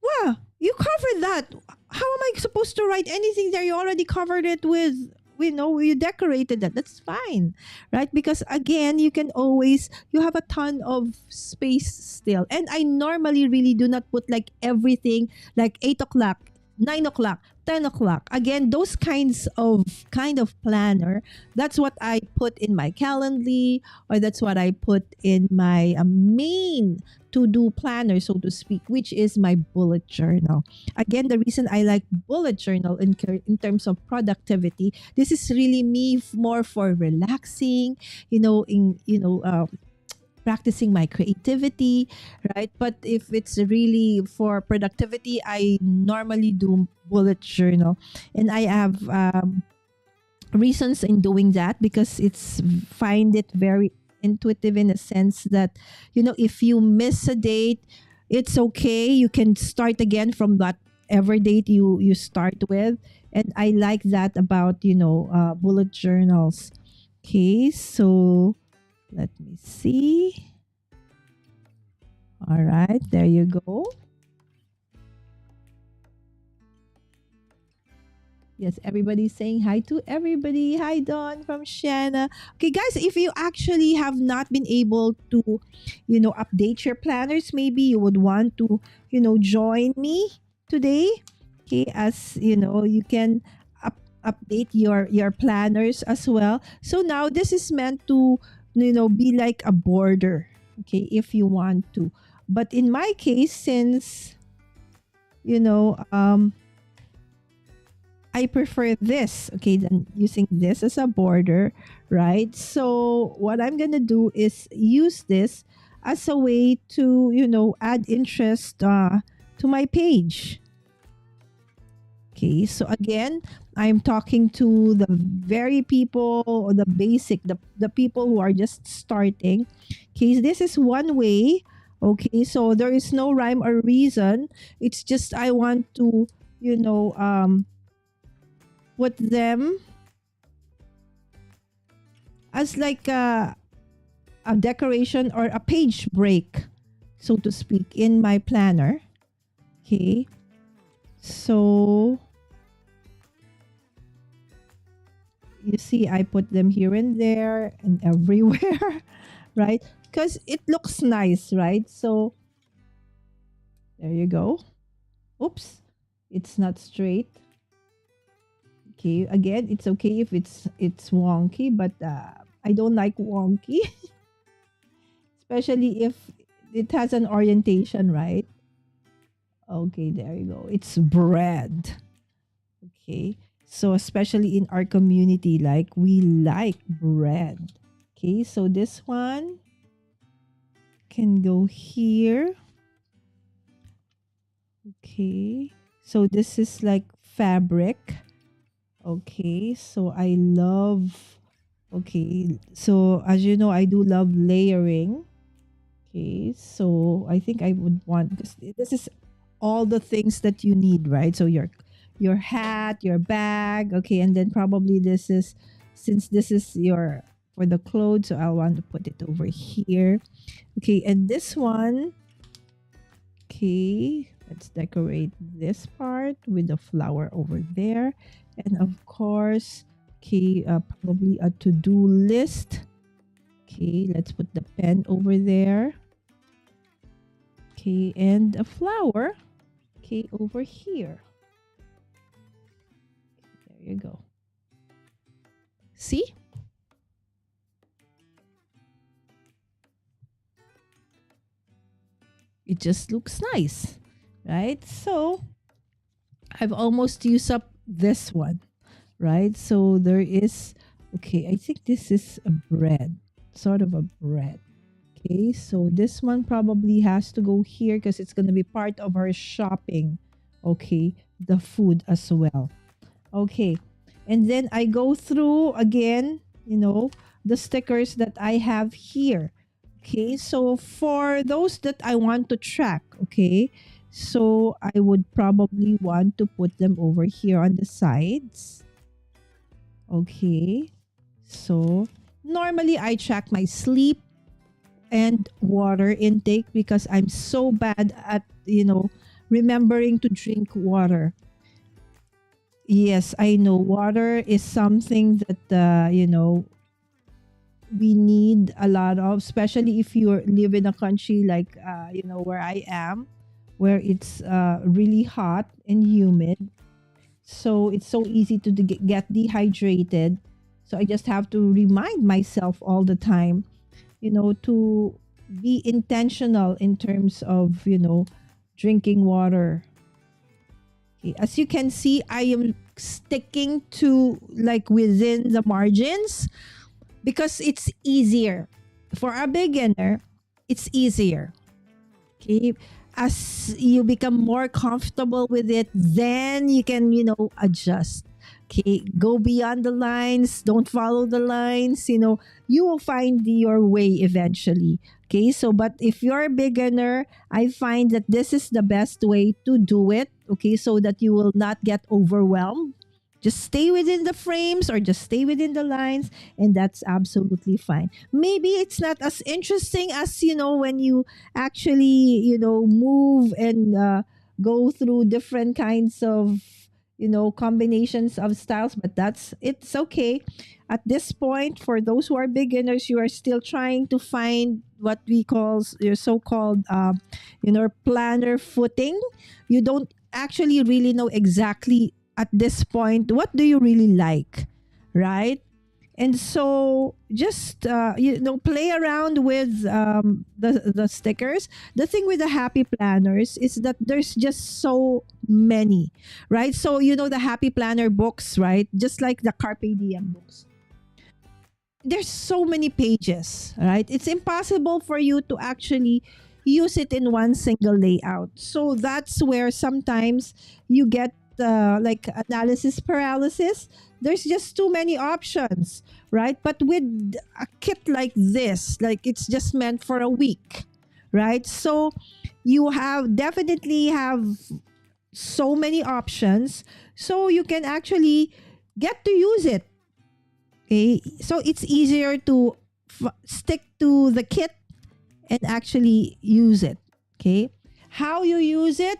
wow, you covered that. How am I supposed to write anything there? You already covered it with, you know, you decorated that. That's fine, right? Because again, you can always, you have a ton of space still. And I normally really do not put like everything like 8 o'clock, 9 o'clock, 10 o'clock. Again, those kind of planner, that's what I put in my Calendly, or that's what I put in my main to-do planner, so to speak, which is my bullet journal. Again, the reason I like bullet journal in terms of productivity, this is really me more for relaxing, practicing my creativity, right? But if it's really for productivity, I normally do bullet journal. And I have reasons in doing that, because find it very intuitive in a sense that, you know, if you miss a date, it's okay. You can start again from that every date you start with. And I like that about, bullet journals. Okay, so let me see. All right, there you go. Yes, everybody's saying hi to everybody. Hi, Dawn from Shanna. Okay, guys, if you actually have not been able to, update your planners, maybe you would want to, join me today. Okay, as you can update your planners as well. So now this is meant to, be like a border. Okay, if you want to. But in my case, since, I prefer this, okay, than using this as a border, right? So what I'm going to do is use this as a way to, add interest to my page. Okay, so again, I'm talking to the very people or the basic, the people who are just starting. Okay, this is one way. Okay, so there is no rhyme or reason. It's just I want to, you know, put them as like a decoration or a page break, so to speak, in my planner. Okay, so you see, I put them here and there and everywhere, right? Because it looks nice, right? So there you go. Oops, it's not straight. Okay, again, it's okay if it's wonky, but I don't like wonky, especially if it has an orientation, right? Okay, there you go. It's bread. Okay. So especially in our community, like we like bread. Okay, so this one can go here. Okay. So this is like fabric. Okay, so I love, okay, so as you know, I do love layering. Okay, so I think I would want, because this is all the things that you need, right? So your hat, your bag, okay, and then probably this is, since this is your for the clothes, so I'll want to put it over here. Okay, and this one, okay, let's decorate this part with a flower over there, and of course, okay, probably a to-do list. Okay, let's put the pen over there. Okay, and a flower. Okay, over here. There you go. See? It just looks nice, right? So I've almost used up this one, right? So there is, okay, I think this is a bread, sort of a bread. Okay, so this one probably has to go here because it's going to be part of our shopping. Okay, the food as well. Okay, and then I go through again, the stickers that I have here. Okay, so for those that I want to track, okay, so I would probably want to put them over here on the sides. Okay, so normally I track my sleep and water intake because I'm so bad at, remembering to drink water. Yes, I know water is something that, we need a lot of, especially if you live in a country like, where I am, where it's really hot and humid. So it's so easy to get dehydrated. So I just have to remind myself all the time, to be intentional in terms of, drinking water. Okay. As you can see, I am sticking to like within the margins because it's easier. For a beginner, it's easier. Okay. As you become more comfortable with it, then you can, adjust. Okay. Go beyond the lines. Don't follow the lines. You will find your way eventually. Okay. So, but if you're a beginner, I find that this is the best way to do it. Okay. So that you will not get overwhelmed. Just stay within the frames or just stay within the lines, and that's absolutely fine. Maybe it's not as interesting as, when you actually, move and go through different kinds of, combinations of styles, but it's okay. At this point, for those who are beginners, you are still trying to find what we call your so-called, planner footing. You don't actually really know exactly at this point what do you really like, right? And so just play around with the stickers. The thing with the happy planners is that there's just so many, right? So the happy planner books, right? Just like the Carpe Diem books, there's so many pages, right? It's impossible for you to actually use it in one single layout. So that's where sometimes you get like analysis paralysis. There's just too many options, right? But with a kit like this, like it's just meant for a week, right? So you have definitely have so many options, so you can actually get to use it. Okay, so it's easier to stick to the kit and actually use it. Okay, how you use it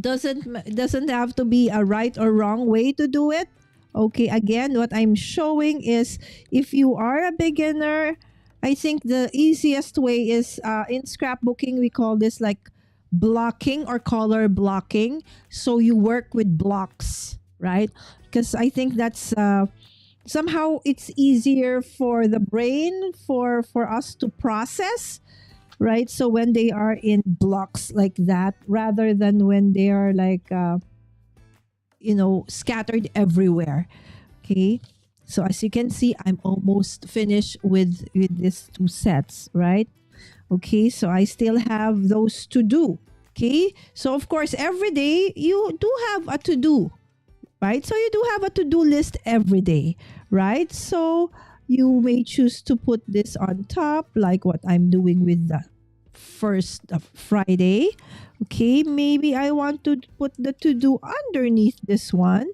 doesn't have to be a right or wrong way to do it. Okay, again, what I'm showing is if you are a beginner, I think the easiest way is in scrapbooking, we call this like blocking or color blocking. So you work with blocks, right? Because I think that's somehow it's easier for the brain for us to process, right? So when they are in blocks like that, rather than when they are like scattered everywhere. Okay, so as you can see, I'm almost finished with these two sets, right? Okay, so I still have those to do. Okay, so of course every day you do have a to do, right? So you do have a to do list every day, right? So you may choose to put this on top, like what I'm doing with the first Friday. Okay, maybe I want to put the to do underneath this one.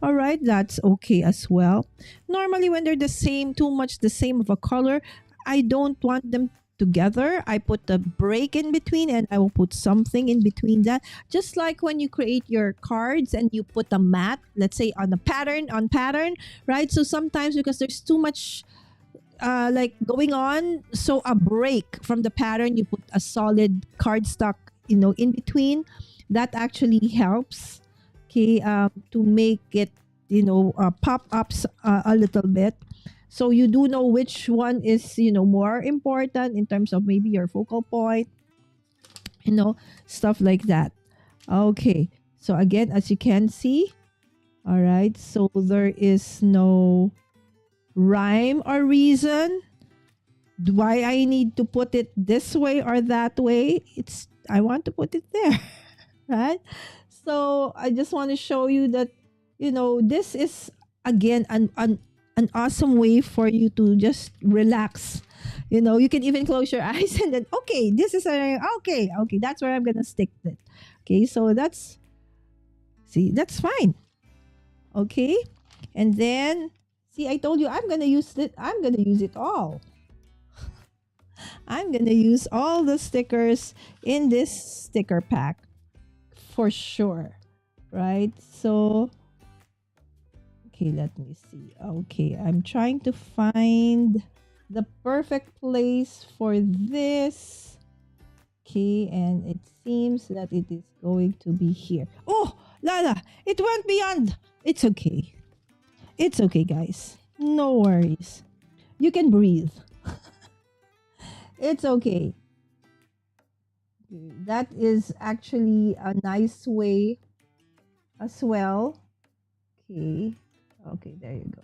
All right, that's okay as well. Normally, when they're the same, too much the same of a color, I don't want them together. I put a break in between and I will put something in between that. Just like when you create your cards and you put a mat, let's say on pattern, right? So sometimes because there's too much like going on, so a break from the pattern, you put a solid cardstock, in between. That actually helps, okay, to make it, pop ups a little bit. So you do know which one is, more important in terms of maybe your focal point, stuff like that. Okay. So again, as you can see, all right. So there is no rhyme or reason why I need to put it this way or that way. I want to put it there, right? So I just want to show you that, this is again an awesome way for you to just relax. You can even close your eyes and then, okay, this is okay, that's where I'm gonna stick it. Okay, so that's fine. Okay, and then see, I told you I'm gonna use it all. I'm gonna use all the stickers in this sticker pack for sure, right? So okay, let me see. Okay, I'm trying to find the perfect place for this. Okay, and it seems that it is going to be here. Oh, Lala, it went beyond. It's okay. It's okay, guys. No worries. You can breathe. It's okay. That is actually a nice way as well. Okay. Okay, there you go.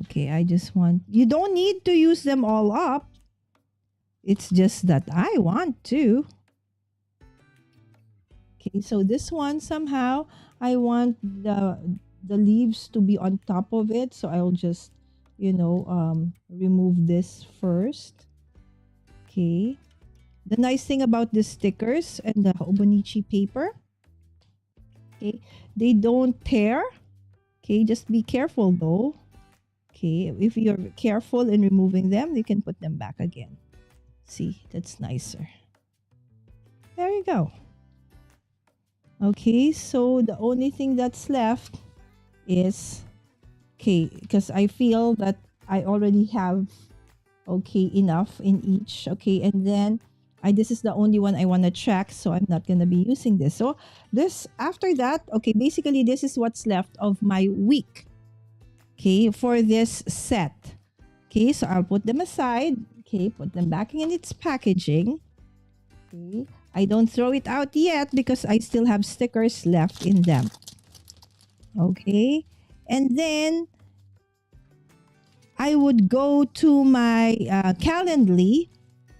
Okay, you don't need to use them all up. It's just that I want to. Okay, so this one somehow I want the leaves to be on top of it, so I'll just remove this first. Okay, the nice thing about the stickers and the Hobonichi paper, okay, they don't tear. Okay, just be careful though. Okay, if you're careful in removing them, you can put them back again. See, that's nicer. There you go. Okay, so the only thing that's left is, okay, because I feel that I already have, okay, enough in each. Okay, and then this is the only one I want to track, so I'm not going to be using this. So this, after that, okay, basically this is what's left of my week, okay, for this set. Okay, so I'll put them aside. Okay, put them back in its packaging. Okay, I don't throw it out yet because I still have stickers left in them. Okay, and then I would go to my Calendly.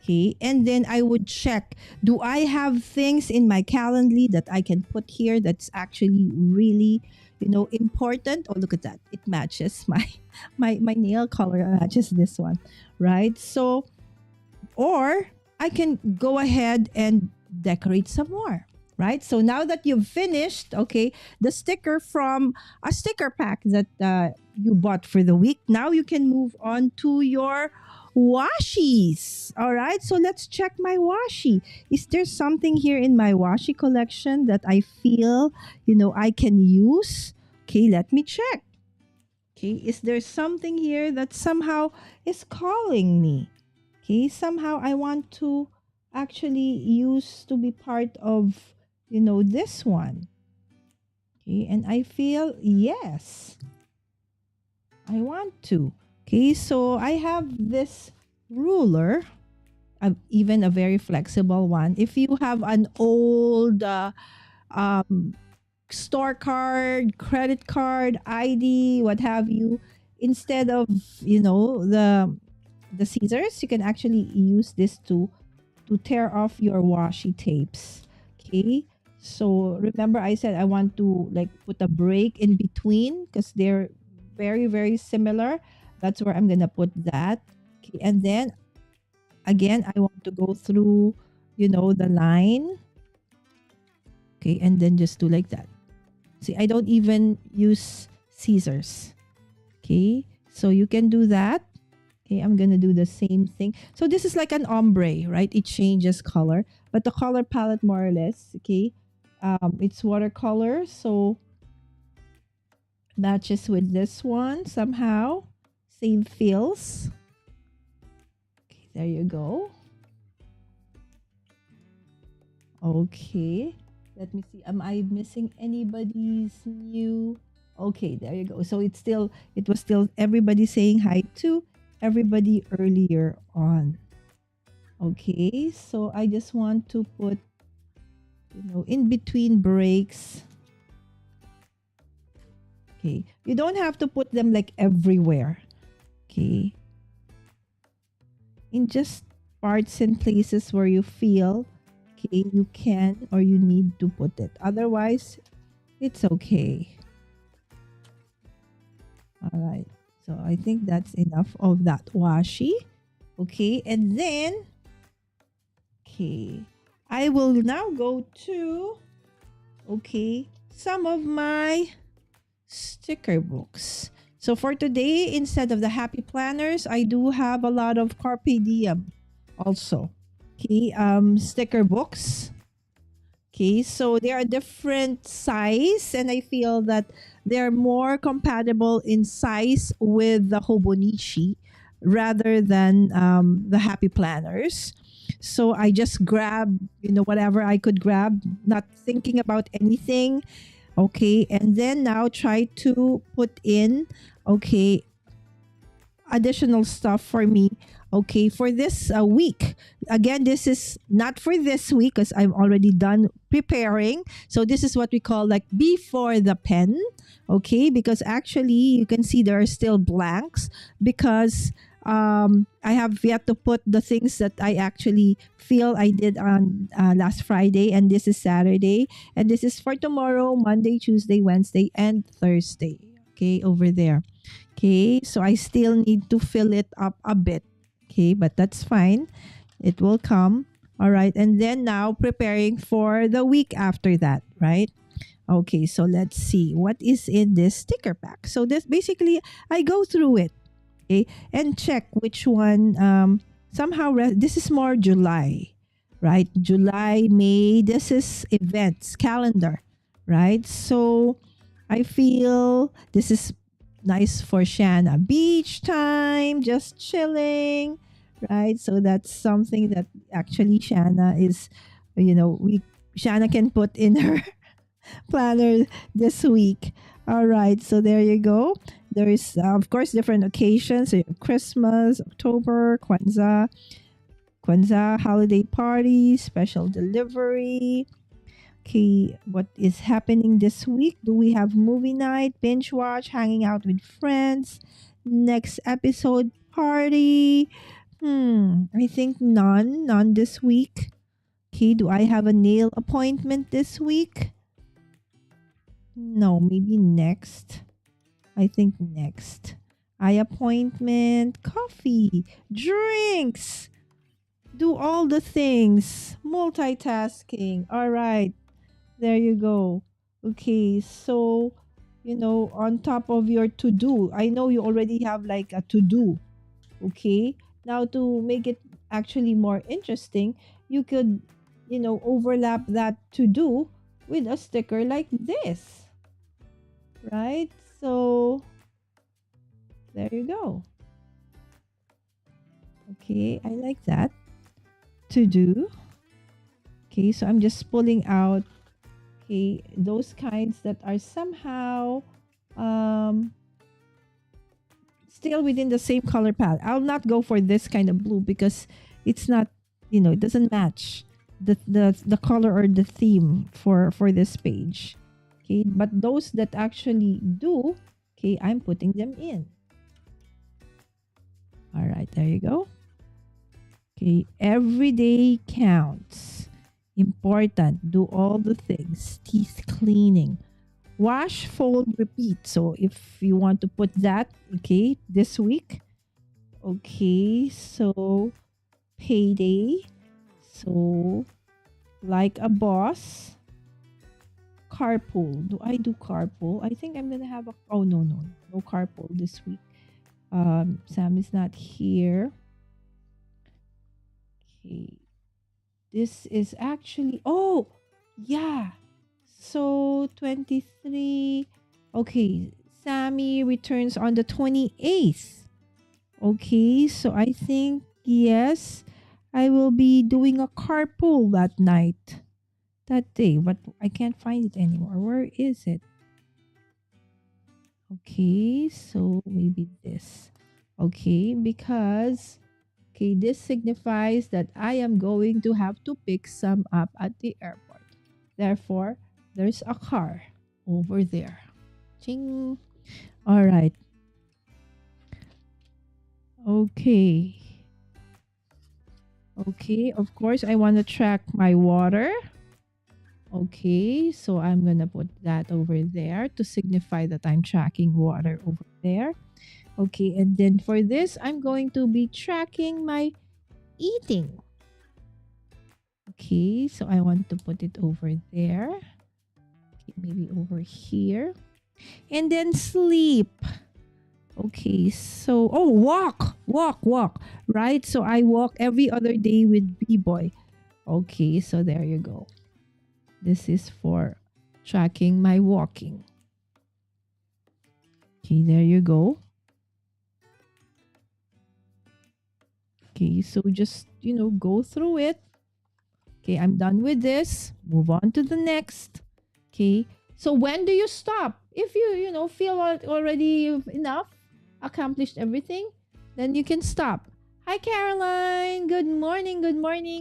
Okay, and then I would check, do I have things in my Calendly that I can put here that's actually really, important? Oh, look at that. It matches my my nail color matches this one, right? So, or I can go ahead and decorate some more, right? So now that you've finished, okay, the sticker from a sticker pack that you bought for the week, now you can move on to your washies. All right, so let's check my washi. Is there something here in my washi collection that I feel, I can use? Okay, let me check. Okay, is there something here that somehow is calling me? Okay, somehow I want to actually use to be part of, this one. Okay, and I feel yes, I want to. Okay, so I have this ruler, even a very flexible one. If you have an old um, store card, credit card, ID, what have you, instead of the scissors, you can actually use this to tear off your washi tapes. Okay, so remember I said I want to like put a break in between because they're very very similar. That's where I'm gonna put that. Okay, and then again I want to go through the line. Okay, and then just do like that. See, I don't even use scissors. Okay, so you can do that. Okay, I'm gonna do the same thing. So this is like an ombre, right? It changes color, but the color palette more or less, okay, it's watercolor, so matches with this one somehow. Same feels. Okay, there you go. Okay, let me see. Am I missing anybody's new? Okay, there you go. So it was still everybody saying hi to everybody earlier on. Okay, so I just want to put, in between breaks. Okay, you don't have to put them like everywhere. Okay, in just parts and places where you feel, okay, you can or you need to put it. Otherwise, it's okay. All right. So I think that's enough of that washi. Okay, and then, okay, I will now go to, okay, some of my sticker books. So for today, instead of the happy planners, I do have a lot of Carpe Diem also. Okay, sticker books. Okay, so they are different size and I feel that they're more compatible in size with the Hobonichi rather than the Happy Planners. So I just grab, whatever I could grab, not thinking about anything. Okay, and then now try to put in, okay, additional stuff for me. Okay, for this week. Again, this is not for this week because I'm already done preparing. So this is what we call like before the pen. Okay, because actually you can see there are still blanks because I have yet to put the things that I actually feel I did on last Friday, and this is Saturday, and this is for tomorrow, Monday, Tuesday, Wednesday, and Thursday. Okay, over there. Okay, so I still need to fill it up a bit. Okay, but that's fine. It will come. All right, and then now preparing for the week after that, right? Okay, so let's see what is in this sticker pack. So this basically, I go through it, okay, and check which one. This is more July, right? July, May. This is events calendar, right? So I feel this is nice for Shanna. Beach time, just chilling, right? So that's something that actually Shanna is, Shanna can put in her planner this week. All right, so there you go. There is, of course, different occasions. So Christmas, October, Kwanzaa, holiday party, special delivery. Okay, what is happening this week? Do we have movie night, binge watch, hanging out with friends, next episode party, I think none. None this week. Okay, do I have a nail appointment this week? No, maybe next. I think next. Eye appointment, coffee, drinks. Do all the things. Multitasking. All right. There you go. Okay, so, on top of your to do, I know you already have like a to do. Okay, now to make it actually more interesting, you could, overlap that to do with a sticker like this, right? So, there you go. Okay, I like that. To do. Okay, so I'm just pulling out, okay, those kinds that are somehow um still within the same color palette. I'll not go for this kind of blue because it's not, it doesn't match the color or the theme for this page. Okay, but those that actually do, okay, I'm putting them in. All right, there you go. Okay, every day counts. Important. Do all the things. Teeth cleaning. Wash, fold, repeat. So if you want to put that, okay, this week. Okay, so payday. So like a boss. Carpool. Do I do carpool? I think I'm gonna have no carpool this week. Sam is not here. Okay. This is actually, yeah. So 23. Okay, Sammy returns on the 28th. Okay, so I think, yes, I will be doing a carpool that night, that day, but I can't find it anymore. Where is it? Okay, so maybe this. Okay, because, okay, this signifies that I am going to have to pick some up at the airport. Therefore, there's a car over there. Ching. All right. Okay. Okay, of course, I want to track my water. Okay, so I'm going to put that over there to signify that I'm tracking water over there. Okay, and then for this, I'm going to be tracking my eating. Okay, so I want to put it over there. Okay, maybe over here. And then sleep. Okay, so, walk, right? So I walk every other day with B-Boy. Okay, so there you go. This is for tracking my walking. Okay, there you go. Okay, so just, go through it. Okay, I'm done with this. Move on to the next. Okay, so when do you stop? If you, feel already you've enough, accomplished everything, then you can stop. Hi, Caroline. Good morning,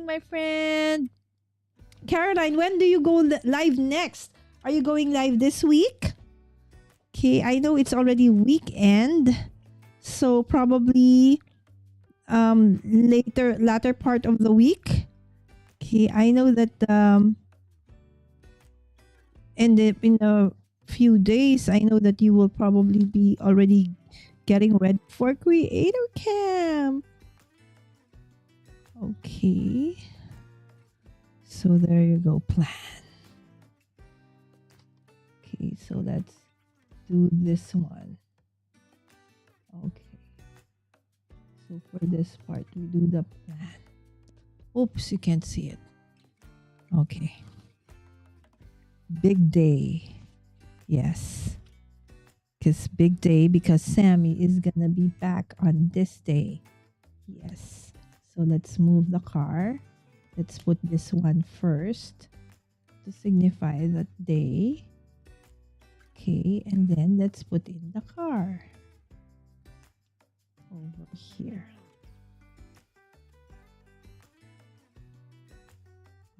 my friend. Caroline, when do you go live next? Are you going live this week? Okay, I know it's already weekend, so probably latter part of the week. Okay, I know that in a few days, I know that you will probably be already getting ready for Creator Camp. Okay. So there you go, plan. Okay, so let's do this one. Okay. So for this part, we do the plan. Oops, you can't see it. Okay. Big day. Yes. Big day because Sammy is gonna be back on this day. Yes. So let's move the car. Let's put this one first to signify that day. Okay, and then let's put in the car over here.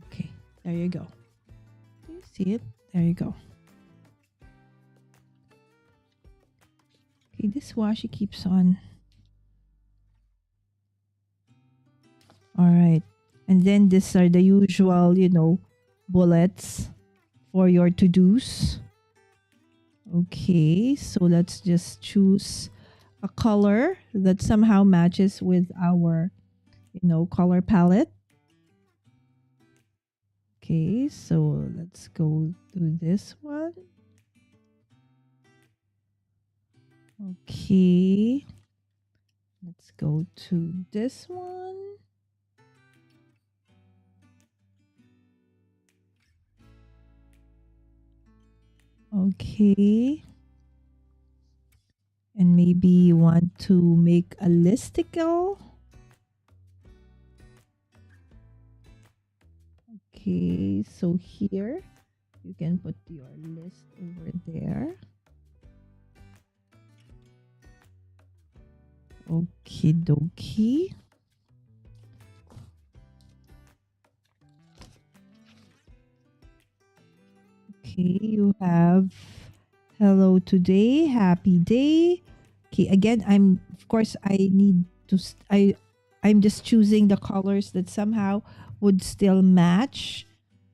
Okay, there you go. Do you see it? There you go. Okay, this washi keeps on All right. And then these are the usual, bullets for your to-dos. Okay, so let's just choose a color that somehow matches with our, color palette. Okay, so let's go to this one. Okay, let's go to this one. Okay. And maybe you want to make a listicle. Okay, so here you can put your list over there. Okie dokie. Okay, you have hello today, happy day. Okay, again, I'm just choosing the colors that somehow would still match,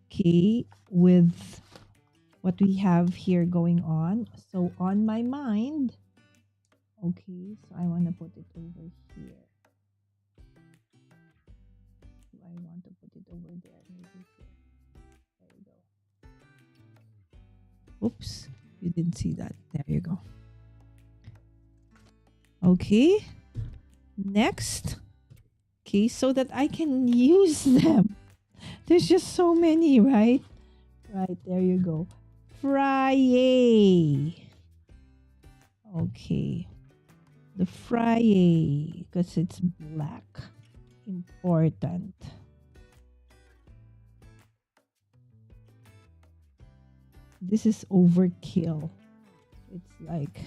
okay, with what we have here going on. So on my mind, okay, so I want to put it over here. I want to put it over there, maybe here. There you go. Oops, you didn't see that. There you go. Okay, next. Okay, so that I can use them. There's just so many, right? Right, there you go. Friday. Okay. The Friday, because it's black. Important. This is overkill. It's like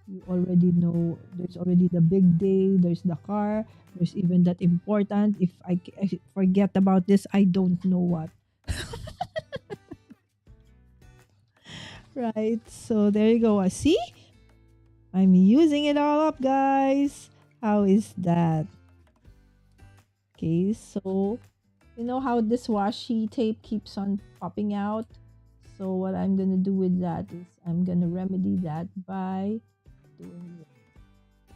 you already know there's already the big day, there's the car, there's even that important. If I forget about this, I don't know what. Right, so there you go. See? I'm using it all up, guys. How is that? Okay, so you know how this washi tape keeps on popping out? So what I'm gonna do with that is I'm gonna remedy that by doing this.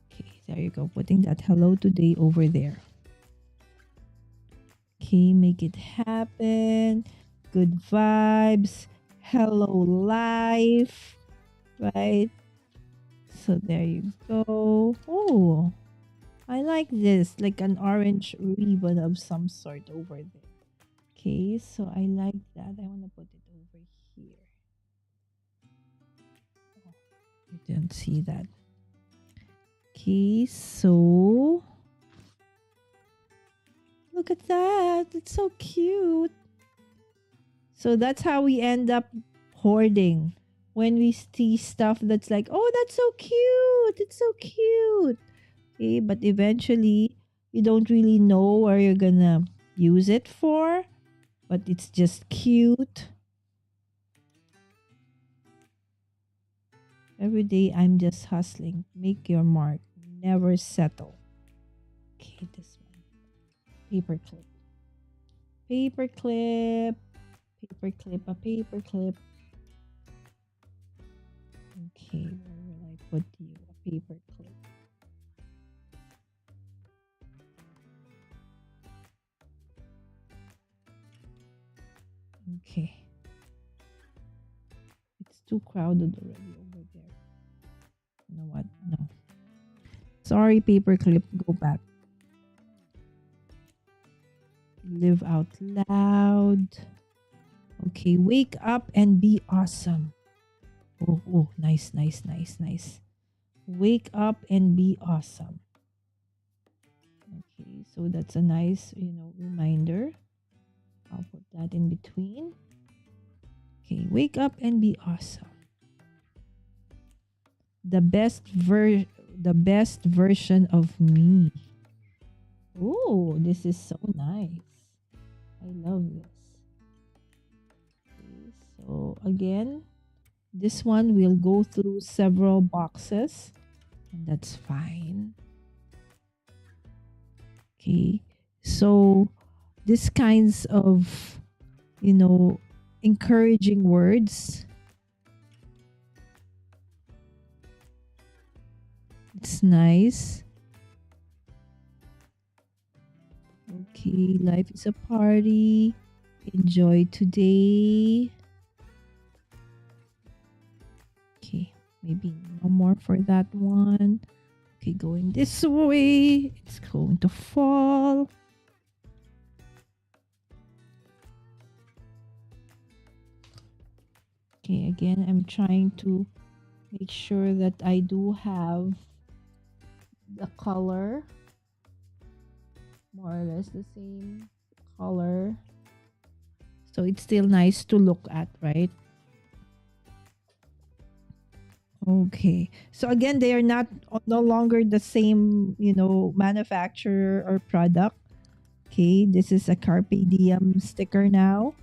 Okay, there you go. Putting that hello today over there. Okay, make it happen. Good vibes. Hello life. Right? So there you go. Oh, I like this. Like an orange ribbon of some sort over there. Okay, so I like that. I want to put it over here. Oh, you didn't see that. Okay, so look at that. It's so cute. So that's how we end up hoarding. When we see stuff that's like, oh, that's so cute. It's so cute. Okay, but eventually you don't really know where you're gonna use it for, but it's just cute. Every day I'm just hustling. Make your mark. Never settle. Okay, this one. Paper clip. Paper clip. Paper clip. A paper clip. Okay, where will I put you? A paper clip. Okay. It's too crowded already over there. You know what? No. Sorry, paperclip. Go back. Live out loud. Okay, wake up and be awesome. Oh, nice, nice, nice, nice. Wake up and be awesome. Okay, so that's a nice, reminder. I'll put that in between. Okay, wake up and be awesome. The best version of me. Oh, this is so nice. I love this. Okay, so again, this one will go through several boxes. and that's fine. Okay, so this kinds of, you know, encouraging words, it's nice. Okay, life is a party. Enjoy today. Okay, maybe no more for that one. Okay, going this way. It's going to fall. Okay, again, I'm trying to make sure that I do have the color more or less the same color. So it's still nice to look at, right? Okay. So again, they are not no longer the same, you know, manufacturer or product. Okay, this is a Carpe Diem sticker now.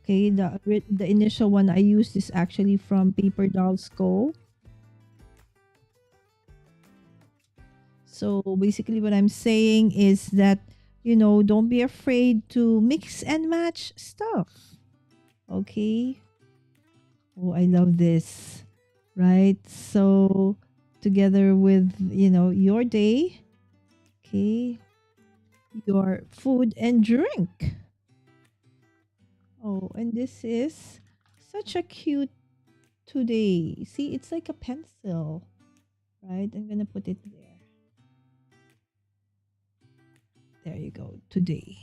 Okay, the initial one I used is actually from Paper Dolls Co. So basically what I'm saying is that, you know, don't be afraid to mix and match stuff. Okay? Oh, I love this. Right? So together with, you know, your day, okay, your food and drink. Oh, and this is such a cute today. See, it's like a pencil, right? I'm gonna put it there. There you go, today.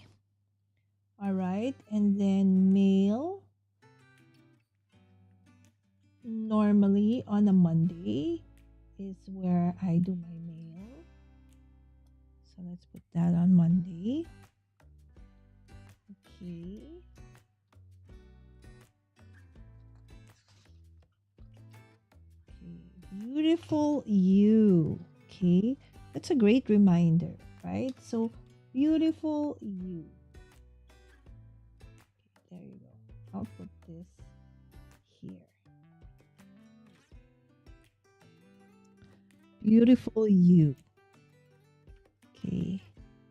All right, and then mail. Normally on a Monday is where I do my mail. So let's put that on Monday. Okay. Beautiful you. Okay. That's a great reminder, right? So beautiful you. Okay, there you go. I'll put this here. Beautiful you. Okay.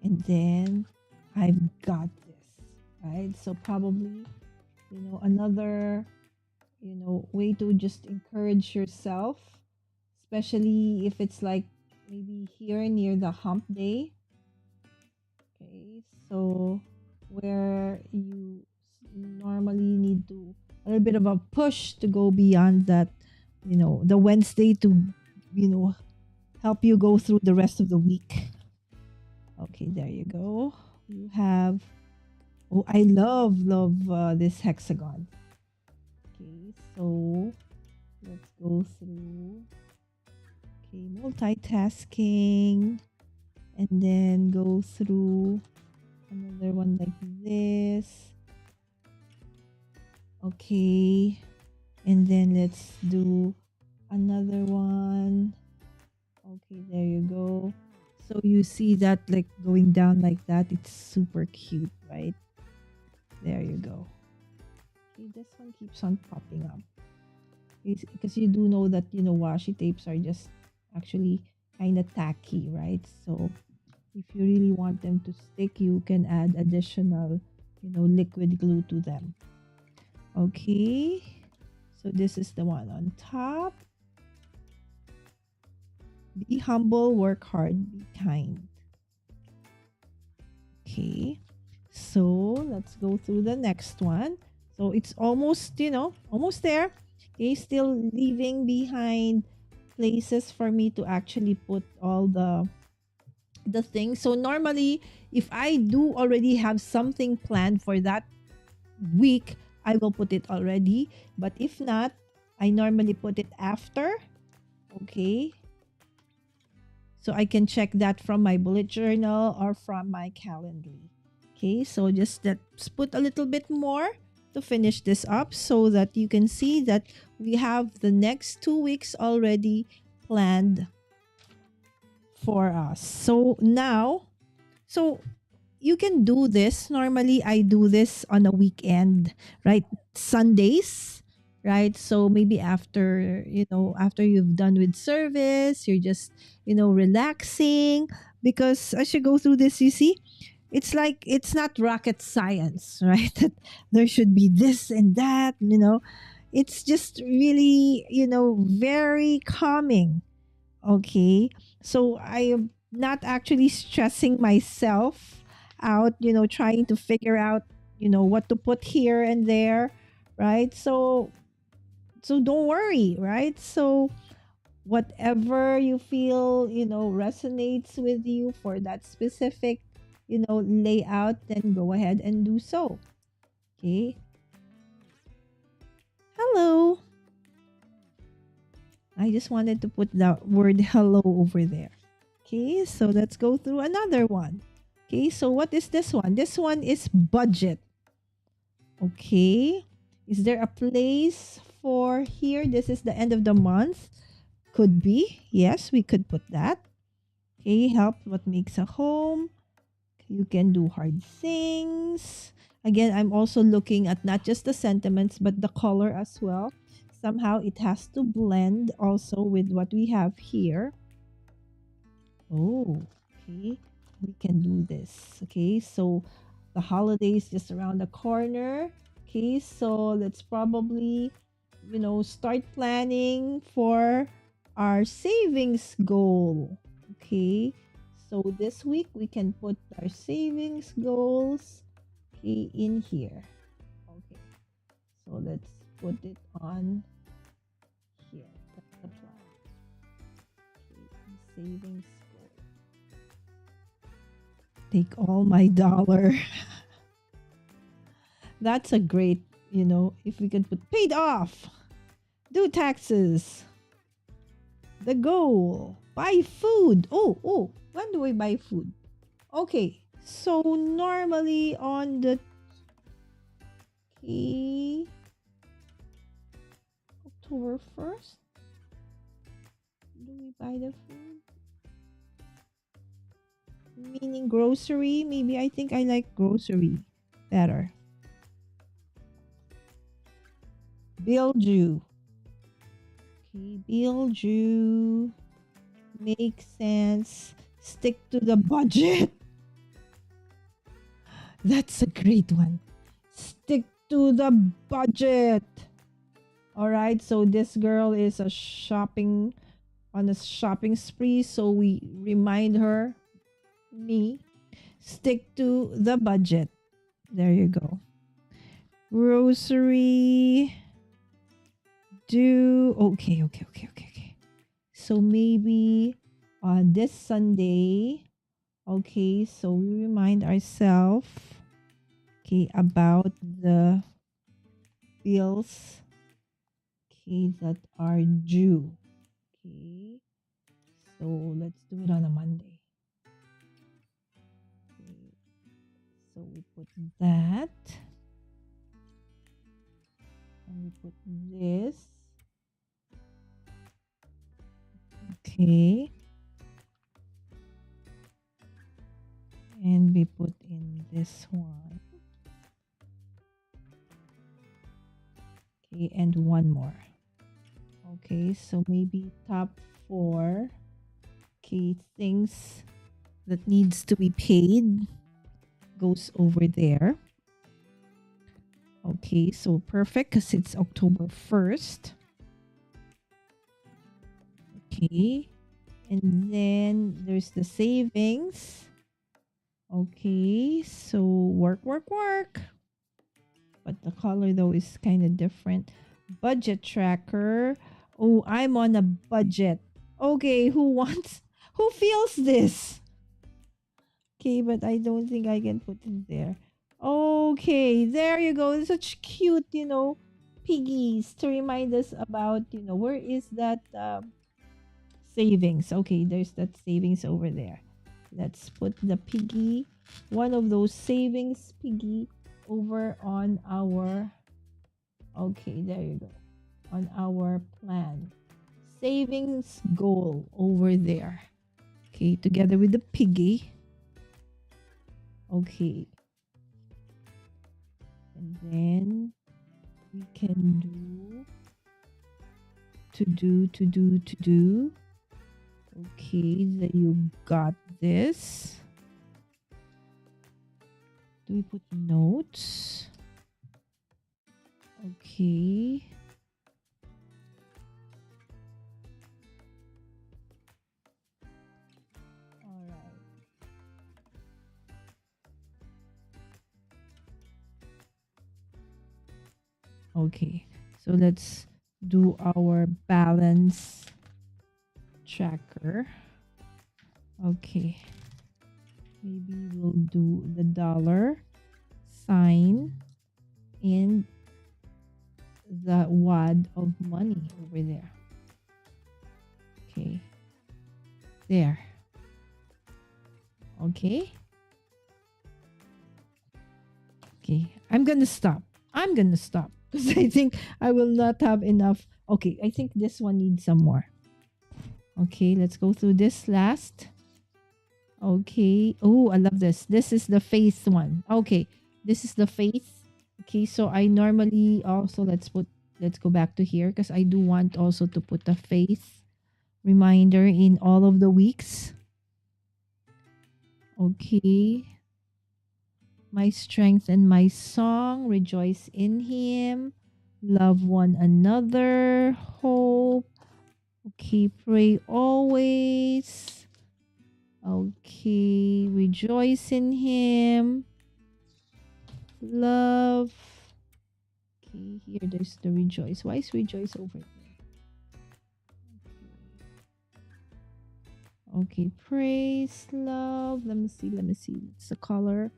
And then I've got this, right? So probably, you know, another, you know, way to just encourage yourself, especially if it's like maybe here near the hump day. Okay. So where you normally need to a little bit of a push to go beyond that, you know, the Wednesday to, you know, help you go through the rest of the week. Okay, there you go. You have, oh, I love this hexagon. Okay, so let's go through. Okay, multitasking, and then go through another one like this. Okay, and then let's do another one. Okay, there you go. So you see that like going down like that. It's super cute, right? There you go. Okay, this one keeps on popping up. Because you do know that, you know, washi tapes are just actually kind of tacky, right? So if you really want them to stick, you can add additional, you know, liquid glue to them. Okay. So this is the one on top. Be humble, work hard, be kind. Okay, so let's go through the next one. So it's almost, you know, almost there. Okay, still leaving behind places for me to actually put all the things. So normally, if I do already have something planned for that week, I will put it already. But if not, I normally put it after. Okay, so I can check that from my bullet journal or from my calendar. Okay, so just let's put a little bit more to finish this up so that you can see that we have the next 2 weeks already planned for us. So now, so you can do this. Normally, I do this on a weekend, right? Sundays, right? So maybe after, after you've done with service, you're just, relaxing, because as you go through this, you see, it's like it's not rocket science, right? That there should be this and that, it's just really, very calming. Okay. So I am not actually stressing myself out, trying to figure out, what to put here and there, right? So don't worry, right? So whatever you feel, resonates with you for that specific, layout, then go ahead and do so. Okay. Hello. I just wanted to put the word hello over there. Okay, so let's go through another one. Okay, so what is this one? This one is budget. Okay, is there a place for here? This is the end of the month. Could be. Yes, we could put that. Okay, help what makes a home. You can do hard things. Again, I'm also looking at not just the sentiments, but the color as well. Somehow it has to blend also with what we have here. Oh, okay. We can do this. Okay, so the holidays just around the corner. Okay, so let's probably, start planning for our savings goal. Okay, so this week we can put our savings goals, okay, in here. Okay, so let's put it on here. That's the plan. Okay, savings goal. Take all my dollar. That's a great, if we can put paid off, do taxes, the goal, buy food. Oh, when do we buy food? Okay, so normally on the October 1st, do we buy the food? Meaning grocery, maybe. I think I like grocery better. Bill due. Okay, bill due. Makes sense. Stick to the budget. That's a great one. Stick to the budget. All right, so this girl is on a shopping spree, so we remind her, stick to the budget. There you go. Grocery do okay. So maybe on this Sunday, okay, so we remind ourselves, okay, about the bills, okay, that are due. Okay, so let's do it on a Monday. Okay, so we put that, and we put this. Okay, and we put in this one. Okay, and one more. Okay, so maybe top 4, okay, things that needs to be paid goes over there. Okay, so perfect, because it's October 1st. Okay, and then there's the savings. Okay, so work. But the color though is kind of different. Budget tracker. Oh, I'm on a budget. Okay, who feels this? Okay, but I don't think I can put it there. Okay, there you go. Such cute, piggies to remind us about, where is that savings. Okay, there's that savings over there. Let's put the piggy, one of those savings piggy, over on our, okay, there you go, on our plan. Savings goal over there. Okay, together with the piggy. Okay. And then we can do to do. Okay, that you got this. Do we put notes? Okay. All right. Okay. So let's do our balance tracker. Okay. Maybe we'll do the dollar sign and the wad of money over there. Okay. There. Okay. Okay. I'm gonna stop because I think I will not have enough. Okay. I think this one needs some more. Okay. Let's go through this last. Okay. Oh, I love this. This is the face one. Okay. This is the face. Okay. So I normally also, let's go back to here because I do want also to put a face reminder in all of the weeks. Okay. My strength and my song, rejoice in him, love one another, hope. Okay, pray always. Okay, rejoice in him, love. Okay, here there's the rejoice. Why is rejoice over there? Okay, praise, love. Let me see. It's the color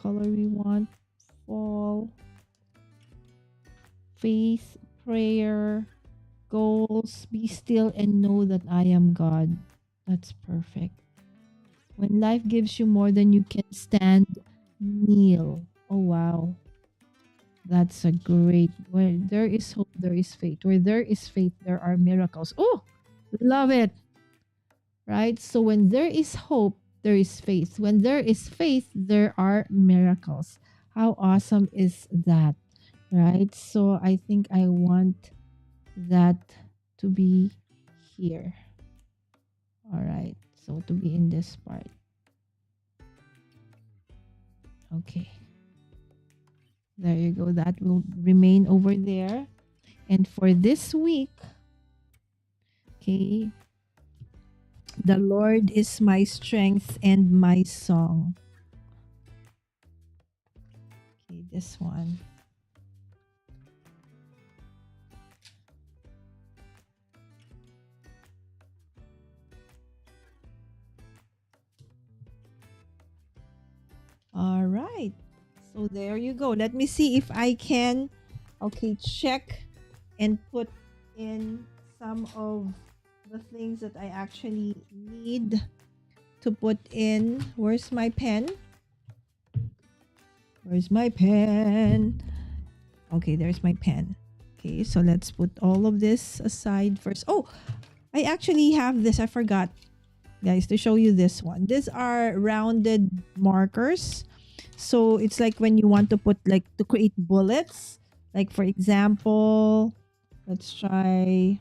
we want. Fall, faith, prayer, goals. Be still and know that I am God. That's perfect. When life gives you more than you can stand, kneel. Oh wow, that's a great. Where there is hope, there is faith. Where there is faith, there are miracles. Oh, love it. Right? So when there is hope, there is faith. When there is faith, there are miracles. How awesome is that? Right? So I think I want that to be here. All right. So to be in this part. Okay. There you go. That will remain over there. And for this week, okay, the Lord is my strength and my song. Okay, this one. All right. So there you go. Let me see if I can, okay, check and put in some of the things that I actually need to put in. Where's my pen? Where's my pen? Okay, there's my pen. Okay, so let's put all of this aside first. Oh, I actually have this. I forgot, guys, to show you this one. These are rounded markers. So it's like when you want to put, like, to create bullets. Like, for example, let's try,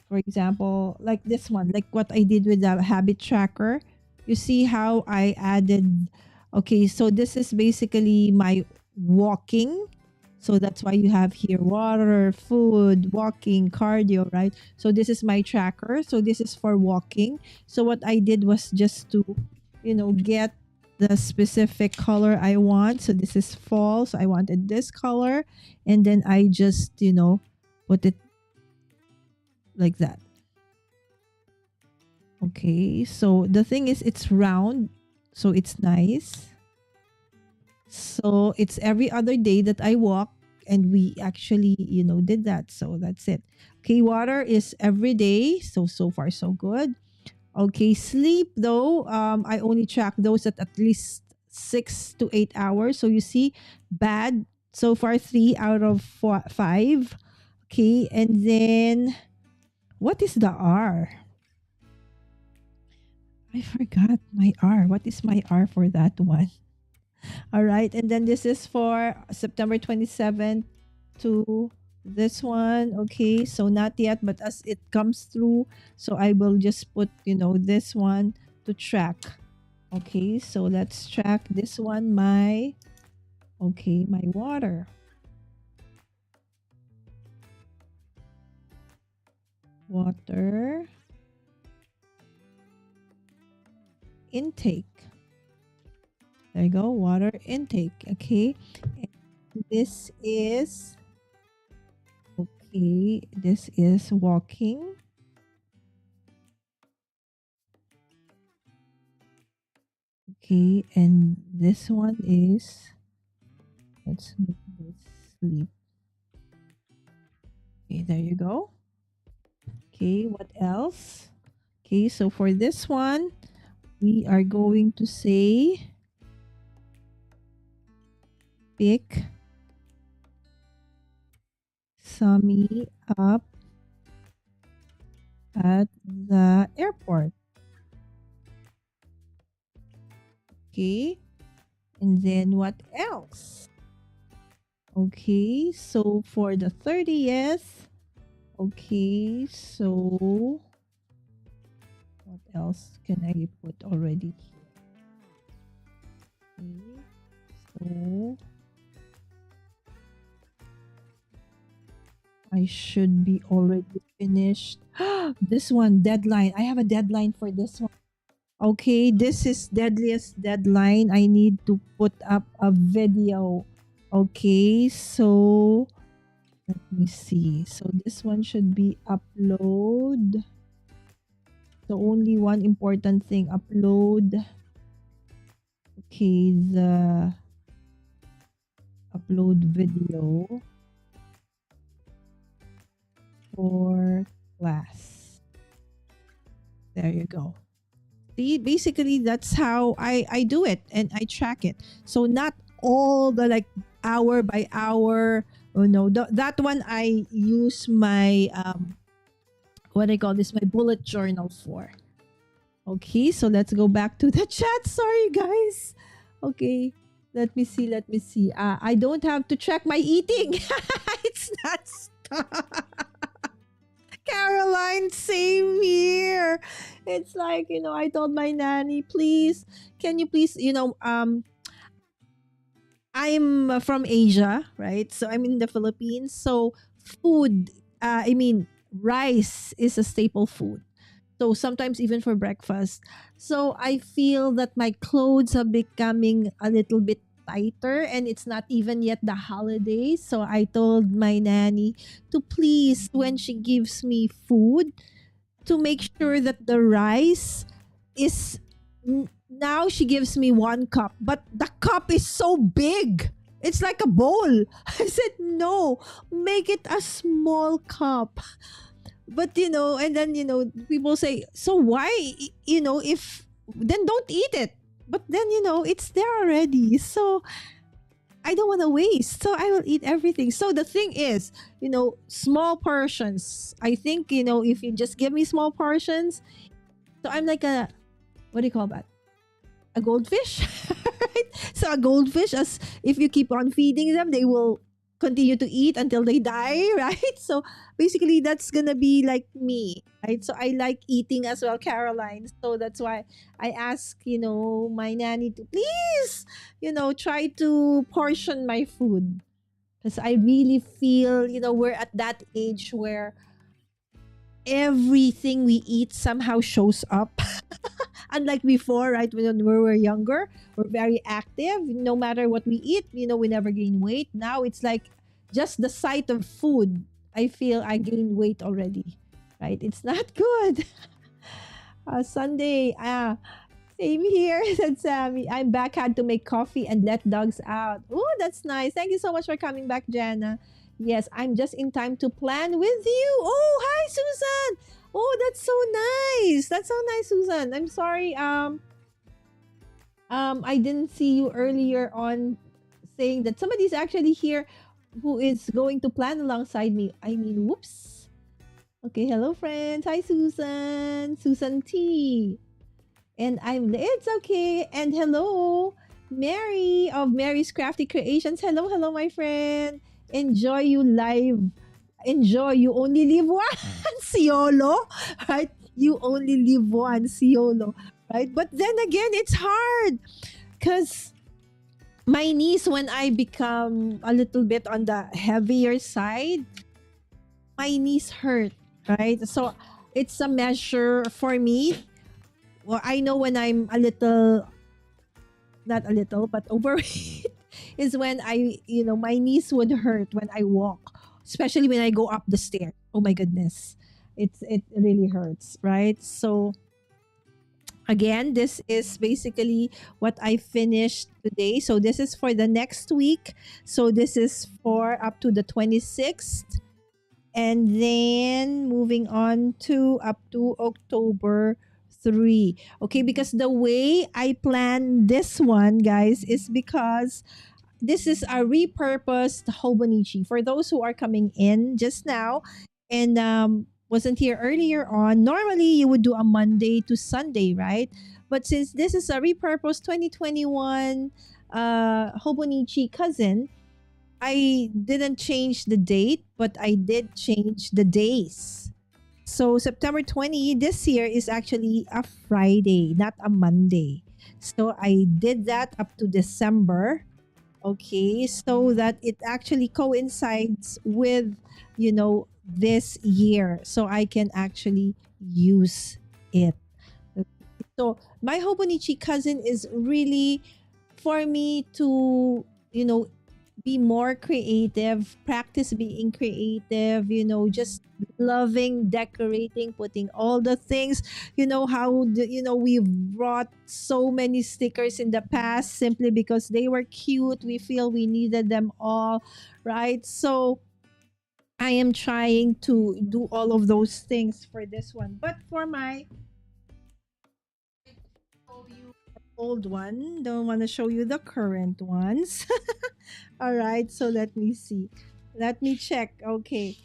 for example, like this one, like what I did with the habit tracker. You see how I added, okay, so this is basically my walking. So that's why you have here water, food, walking, cardio, right? So this is my tracker. So this is for walking. So what I did was just to, get the specific color I want. So this is fall. So I wanted this color. And then I just, put it like that. Okay. So the thing is, it's round. So it's nice. So it's every other day that I walk, and we actually, did that. So that's it. Okay. Water is every day. So far, so good. Okay, sleep though, I only track those at least 6 to 8 hours. So you see, bad so far, 3 out of 5. Okay, and then what is the R? I forgot my R. What is my R for that one? All right, and then this is for September 27th to This one, okay, so not yet, but as it comes through, so I will just put, this one to track. Okay, so let's track this one, my water. Water intake. There you go, water intake. Okay, and this is walking. Okay, and this one is, let's make this sleep. Okay, there you go. Okay, what else? Okay, so for this one, we are going to say pick Sammy up at the airport. Okay, and then what else? Okay, so for the 30th, okay, so what else can I put already? Okay, so I should be already finished. This one, deadline. I have a deadline for this one. Okay, this is deadliest deadline. I need to put up a video. Okay, so let me see. So this one should be upload. So only one important thing, upload. Okay, the upload video for class. There you go. See, basically that's how I do it and I track it. So not all the like hour by hour. Oh no, that one I use my what I call this, my bullet journal for. Okay, so let's go back to the chat. Sorry guys. Okay, let me see. I don't have to check my eating. It's not stuck. Caroline, same here. It's like, I told my nanny, please, can you please, I'm from Asia, right? So I'm in the Philippines. So food, rice is a staple food. So sometimes even for breakfast. So I feel that my clothes are becoming a little bit tighter and it's not even yet the holidays. So I told my nanny to please, when she gives me food, to make sure that the rice is, now she gives me 1 cup, but the cup is so big. It's like a bowl. I said, no, make it a small cup. But, and then, people say, so why, if, then don't eat it. But then, it's there already. So I don't want to waste. So I will eat everything. So the thing is, small portions. I think, if you just give me small portions, so I'm like what do you call that? A goldfish, right? So a goldfish, as if you keep on feeding them, they will continue to eat until they die, right? So basically that's gonna be like me, right? So I like eating as well, Caroline. So that's why I ask, my nanny to please, try to portion my food. Because I really feel, we're at that age where everything we eat somehow shows up. Unlike before, right? When we were younger, we're very active. No matter what we eat, we never gain weight. Now it's like just the sight of food, I feel I gain weight already, right? It's not good. Sunday, same here, said Sammy. I'm back, had to make coffee and let dogs out. Oh, that's nice. Thank you so much for coming back, Jana. Yes, I'm just in time to plan with you. Oh, hi, Susan. Oh, that's so nice. That's so nice, Susan. I'm sorry. I didn't see you earlier on saying that somebody's actually here who is going to plan alongside me. I mean, whoops. Okay, hello, friends. Hi, Susan. Susan T. And it's okay. And hello, Mary of Mary's Crafty Creations. Hello, my friend. Enjoy you live enjoy. You only live once, YOLO, right? You only live once, YOLO, right? But then again, it's hard because my knees, when I become a little bit on the heavier side, my knees hurt, right? So it's a measure for me. Well, I know when I'm a little, not a little, but overweight is when my knees would hurt when I walk, especially when I go up the stair. Oh my goodness. It really hurts, right? So again, this is basically what I finished today. So this is for the next week. So this is for up to the 26th. And then moving on to up to October 3. Okay, because the way I plan this one, guys, is because this is a repurposed Hobonichi. For those who are coming in just now and wasn't here earlier on, normally you would do a Monday to Sunday, right? But since this is a repurposed 2021 Hobonichi cousin, I didn't change the date, but I did change the days. So September 20 this year is actually a Friday, not a Monday. So I did that up to December. Okay, so that it actually coincides with, this year. So I can actually use it. So my Hobonichi cousin is really for me to, be more creative, practice being creative, just loving decorating, putting all the things, we've brought so many stickers in the past simply because they were cute. We feel we needed them all, right? So I am trying to do all of those things for this one. But for my show you the old one, don't want to show you the current ones. All right, so let me see. Let me check. Okay.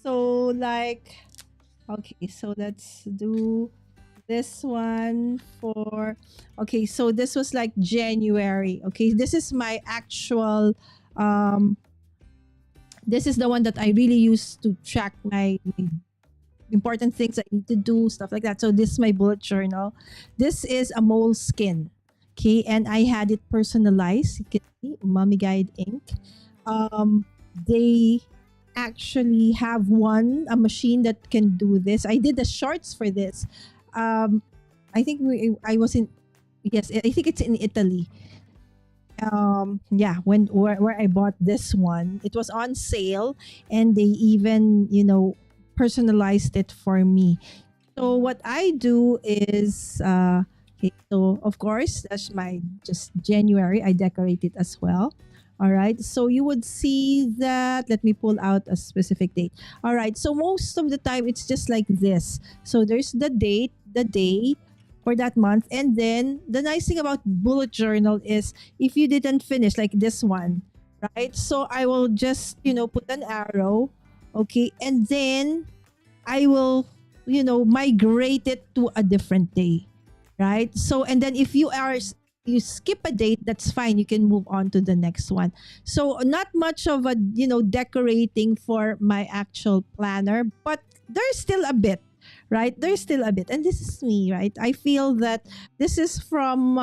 So okay, so let's do this one for okay, so this was like January. Okay, this is my actual this is the one that I really use to track my important things I need to do, stuff like that. So this is my bullet journal. This is a moleskin. Okay, and I had it personalized. You can see Mommy Guide ink. They actually have a machine that can do this. I did the shorts for this. I think I was in, yes, I think it's in Italy. Yeah, where I bought this one, it was on sale, and they even personalized it for me. So what I do is okay, so of course that's my just January. I decorate it as well. All right. So you would see that. Let me pull out a specific date. All right. So most of the time it's just like this. So there's the date, the day for that month. And then the nice thing about bullet journal is if you didn't finish like this one, right? So I will just, put an arrow. Okay. And then I will, migrate it to a different day, right? So, and then if you skip a date, that's fine. You can move on to the next one. So not much of a, decorating for my actual planner, but there's still a bit, right? There's still a bit. And this is me, right? I feel that this is from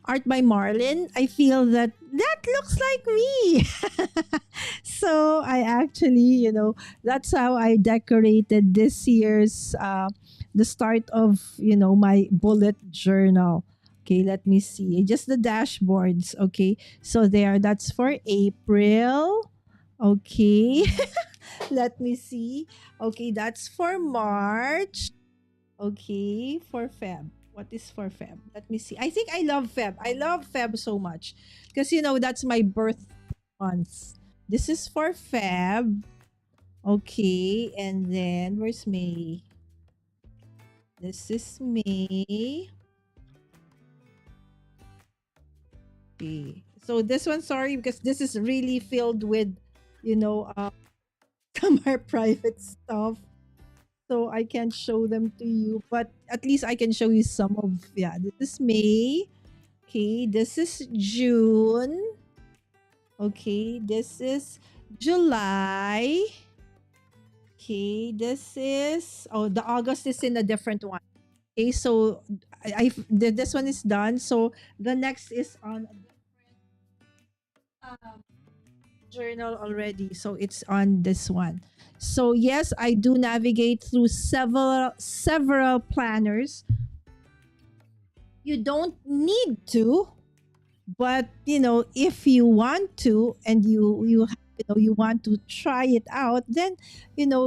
Art by Marlin. I feel that looks like me. So I actually, that's how I decorated this year's the start of, my bullet journal. Okay, let me see. Just the dashboards. Okay, so that's for April. Okay, let me see. Okay, that's for March. Okay, for Feb. What is for Feb? Let me see. I think I love Feb. I love Feb so much because that's my birth month. This is for Feb. Okay, and then where's May? This is May. Okay. So this one, sorry, because this is really filled with, some are private stuff. So I can't show them to you, but at least I can show you some of, this is May. Okay, this is June. Okay, this is July. Okay, this is, oh, the August is in a different one. Okay, so this one is done. So the next is on um, journal already. So it's on this one. So yes, I do navigate through several planners. You don't need to, but if you want to, and you want to try it out, then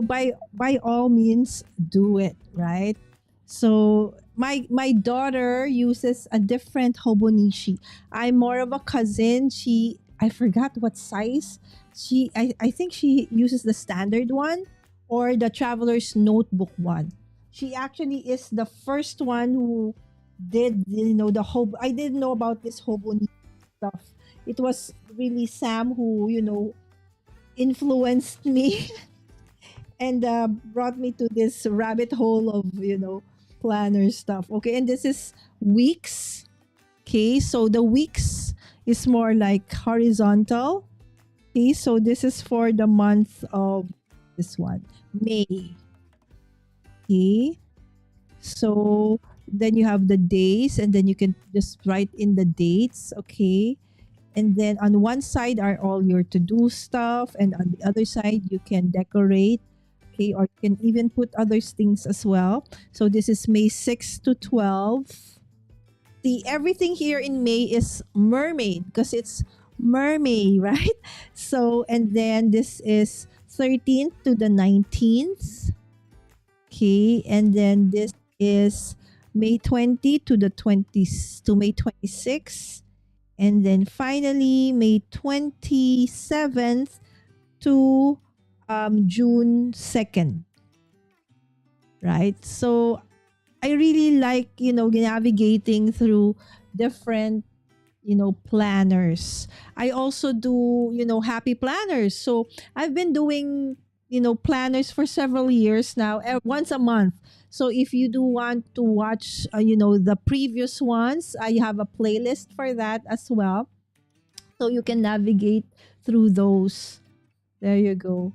by all means do it, right? So my daughter uses a different hobonichi. I'm more of a cousin. I forgot what size. I think she uses the standard one or the traveler's notebook one. She actually is the first one who did the hobo. I didn't know about this hobonichi stuff. It was really Sam who influenced me and brought me to this rabbit hole of planner stuff. Okay, and this is weeks. Okay, so the weeks is more like horizontal. Okay, so this is for the month of this one, May. Okay, so then you have the days, and then you can just write in the dates. Okay, and then on one side are all your to-do stuff, and on the other side you can decorate. Okay, or you can even put other things as well. So this is May 6 to 12. The everything here in May is mermaid because it's mermaid, right? So and then this is 13th to the 19th. Okay, and then this is May 20 to the 20s to May 26th. And then finally, May 27th to June 2nd. Right? So I really like, navigating through different, planners. I also do, happy planners. So I've been doing, planners for several years now, once a month. So if you do want to watch, the previous ones, I have a playlist for that as well. So you can navigate through those. There you go.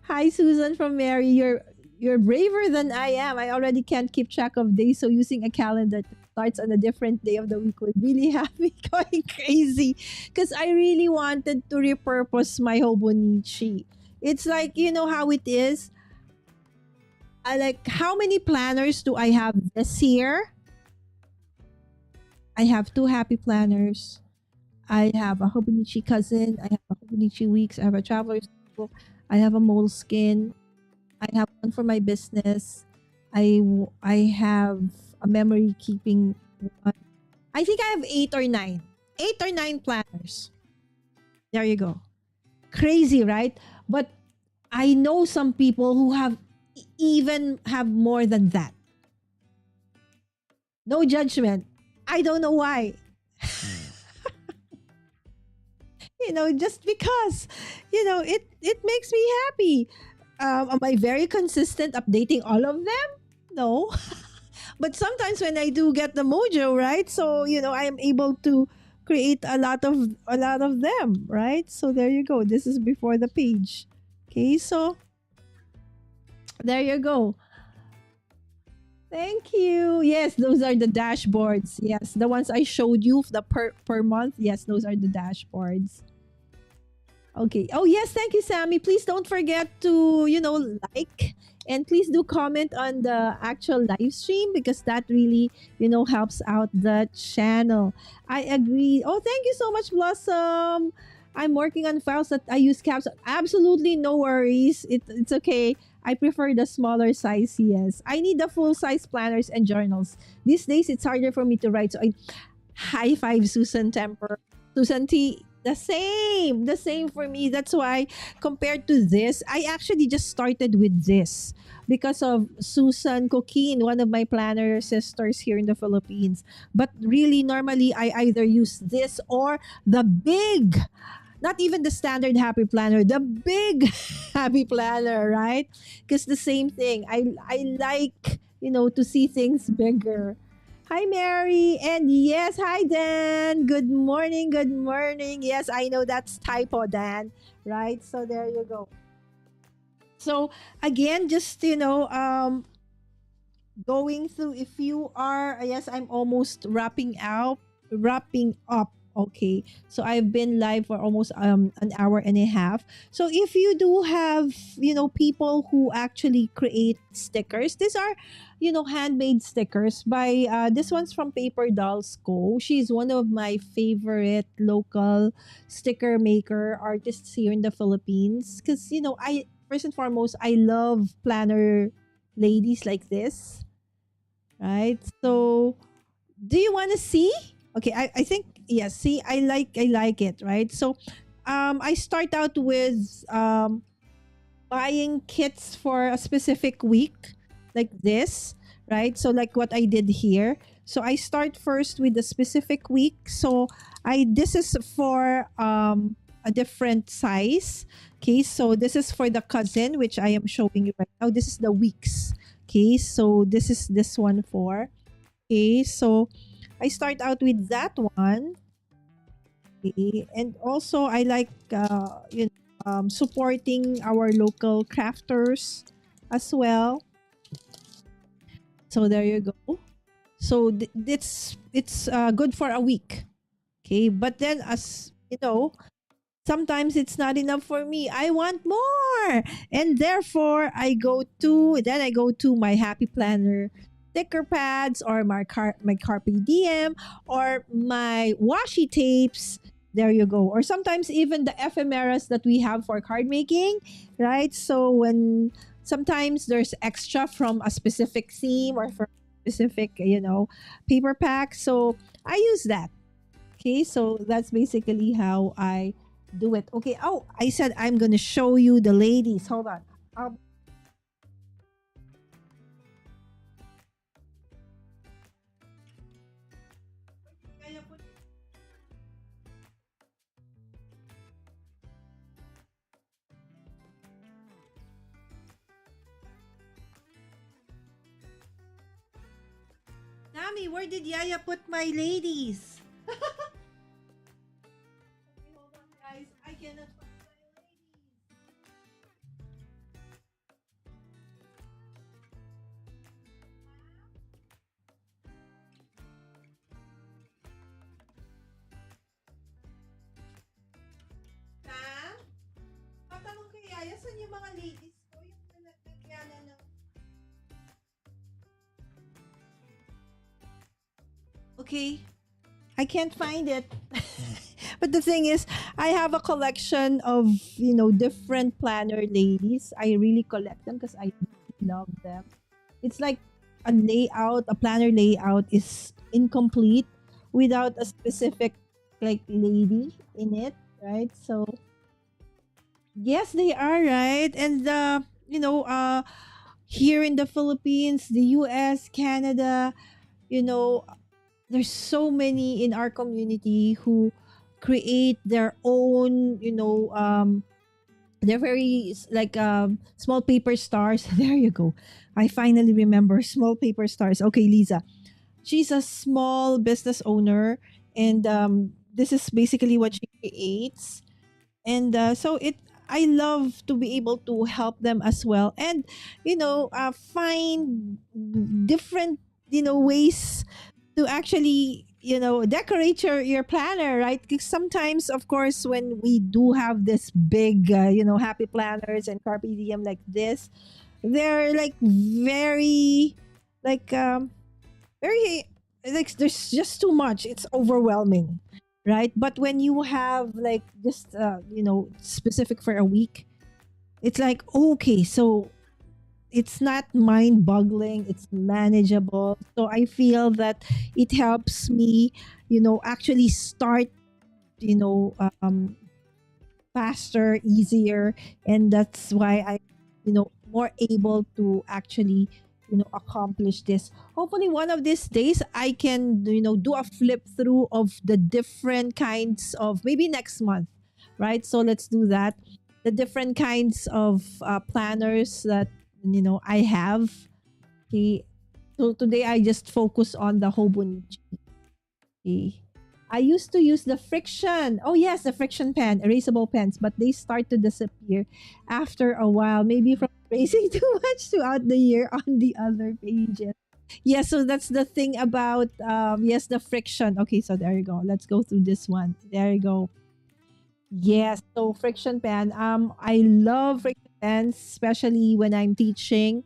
Hi, Susan from Mary. You're braver than I am. I already can't keep track of days, so using a calendar that starts on a different day of the week would really have me going crazy. Because I really wanted to repurpose my Hobonichi. It's like, you know how it is. I like, how many planners do I have this year? I have two happy planners. I have a Hobonichi cousin. I have a Hobonichi weeks. I have a traveler's book. I have a moleskin. I have one for my business. I have a memory keeping one. I think I have 8 or 9. 8 or 9 planners. There you go. Crazy, right? But I know some people who have even have more than that. No judgment. I don't know why. Just because, it makes me happy. Am I very consistent updating all of them? No. But sometimes when I do get the mojo, right? So, I am able to create a lot of them, right? So there you go. This is before the page. Okay, so there you go. Thank you. Yes, those are the dashboards. Yes, the ones I showed you, the per month. Yes, those are the dashboards. Okay. Oh, yes. Thank you, Sammy. Please don't forget to, like, and please do comment on the actual live stream because that really, helps out the channel. I agree. Oh, thank you so much, Blossom. I'm working on files that I use caps. Absolutely no worries. It's okay. I prefer the smaller size. Yes. I need the full size planners and journals. These days, it's harder for me to write. So high five, Susan Temper. Susan T. The same for me. That's why compared to this, I actually just started with this because of Susan Coquin, one of my planner sisters here in the Philippines. But really, normally, I either use this or the big, not even the standard happy planner, the big happy planner, right? Because the same thing. I like, to see things bigger. Hi, Mary. And yes, hi, Dan. Good morning. Good morning. Yes, I know that's typo, Dan. Right? So there you go. So again, just going through, if you are, yes, I'm almost wrapping up. Okay, so I've been live for almost an hour and a half. So if you do have people who actually create stickers, these are handmade stickers by this one's from Paper Dolls Co. She's one of my favorite local sticker maker artists here in the Philippines, because I, first and foremost, I love planner ladies like this, right? So, do you want to see? Okay, I think yes. See, I like it, right? So, I start out with buying kits for a specific week, like this, right? So, like what I did here. So I start first with the specific week. So I this is for a different size. Okay, so this is for the cousin, which I am showing you right now. This is the weeks. Okay, so this is this one for. Okay, so I start out with that one. Okay, and also I like supporting our local crafters as well. So there you go. So it's good for a week. Okay, but then, as you know, sometimes it's not enough for me. I want more. And therefore I go to my happy planner sticker pads, or my carpe diem, or my washi tapes. There you go. Or sometimes even the ephemeras that we have for card making, right? So when sometimes there's extra from a specific theme or for specific, paper pack. So I use that. Okay, so that's basically how I do it. Okay. Oh, I said I'm gonna show you the ladies. Hold on. Um, Nami, where did Yaya put my ladies? Okay, hold on, guys. I cannot find my ladies. Sam, patanong kay Yaya, saan yung mga ladies ko? Yung nagkakyala ng... Okay, I can't find it. But the thing is, I have a collection of, different planner ladies. I really collect them because I love them. It's like a planner layout is incomplete without a specific like lady in it, right? So, yes, they are, right? And here in the Philippines, the US, Canada, you know, there's so many in our community who create their own, they're very like small paper stars. There you go. I finally remember small paper stars. Okay, Lisa. She's a small business owner, and this is basically what she creates. And so it I love to be able to help them as well, and find different ways to actually decorate your planner, right? Because sometimes, of course, when we do have this big happy planners and carpe diem like this, they're like very like very like there's just too much, it's overwhelming, right? But when you have like just specific for a week, it's like, okay, so it's not mind boggling, it's manageable. So I feel that it helps me actually start you know um faster, easier, and that's why I more able to actually accomplish this. Hopefully one of these days I can do a flip through of the different kinds of, maybe next month, right? So let's do that. The different kinds of planners that I have. Okay, so today I just focus on the Hobonichi. Okay. I used to use the friction. Oh yes, the friction pen, erasable pens, but they start to disappear after a while, maybe from erasing too much throughout the year on the other pages. Yes, so that's the thing about yes, the friction. Okay, so there you go. Let's go through this one. There you go. Yes, so friction pen. I love friction pens, especially when I'm teaching,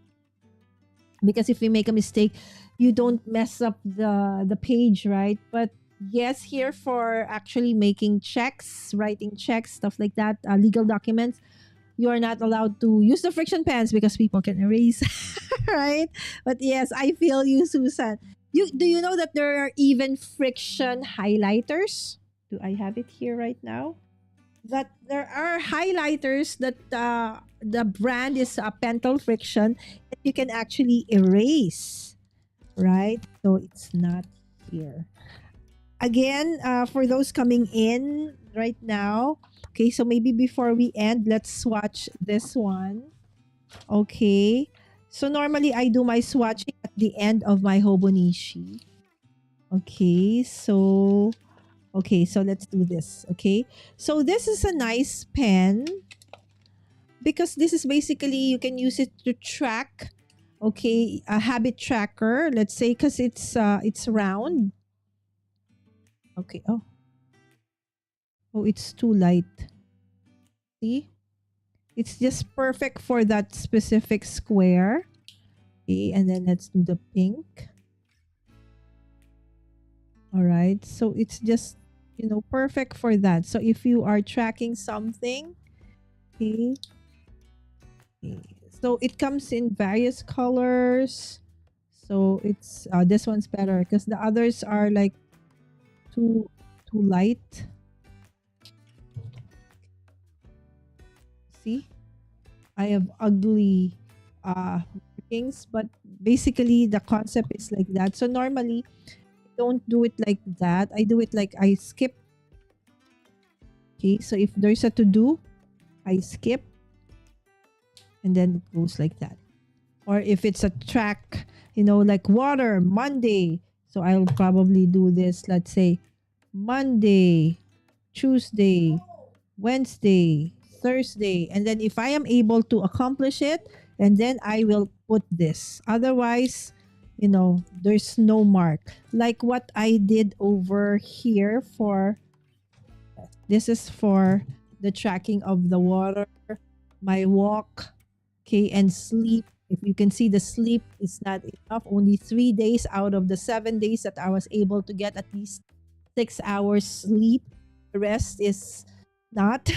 because if you make a mistake, you don't mess up the page, right? But yes, here for actually making checks, writing checks, stuff like that, legal documents, you are not allowed to use the friction pens because people can erase, right? But yes, I feel you, Susan. You know that there are even friction highlighters? Do I have it here right now? That there are highlighters that the brand is Pentel Friction that you can actually erase, right? So it's not here. Again, for those coming in right now, okay, so maybe before we end, let's swatch this one. Okay. So normally I do my swatching at the end of my Hobonichi. Okay, so let's do this. Okay. So this is a nice pen because this is basically you can use it to track, okay, a habit tracker, let's say, because it's round. Okay. Oh, it's too light. See? It's just perfect for that specific square. Okay, and then let's do the pink. All right. So it's just, perfect for that. So if you are tracking something, okay. Okay. So it comes in various colors. So it's this one's better because the others are like too light. See? I have ugly markings, but basically the concept is like that. So normally I don't do it like that. I do it like I skip. Okay, so if there's a to do, I skip and then it goes like that. Or if it's a track, like water, Monday. So I'll probably do this, let's say Monday, Tuesday, Wednesday, Thursday. And then if I am able to accomplish it, and then I will put this. Otherwise, there's no mark. Like what I did over here for, this is for the tracking of the water, my walk, okay, and sleep. If you can see, the sleep is not enough. Only 3 days out of the 7 days that I was able to get at least 6 hours sleep. The rest is not.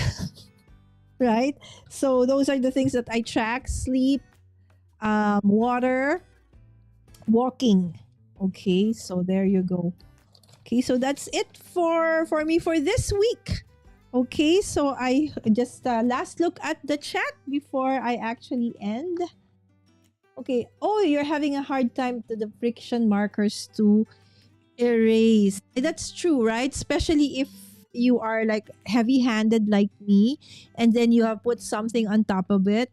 Right? So those are the things that I track: sleep, water, walking. Okay, so there you go. Okay, so that's it for me for this week. Okay, so I just last look at the chat before I actually end. Okay. Oh, you're having a hard time to the friction markers to erase. That's true, right? Especially if you are like heavy-handed like me and then you have put something on top of it.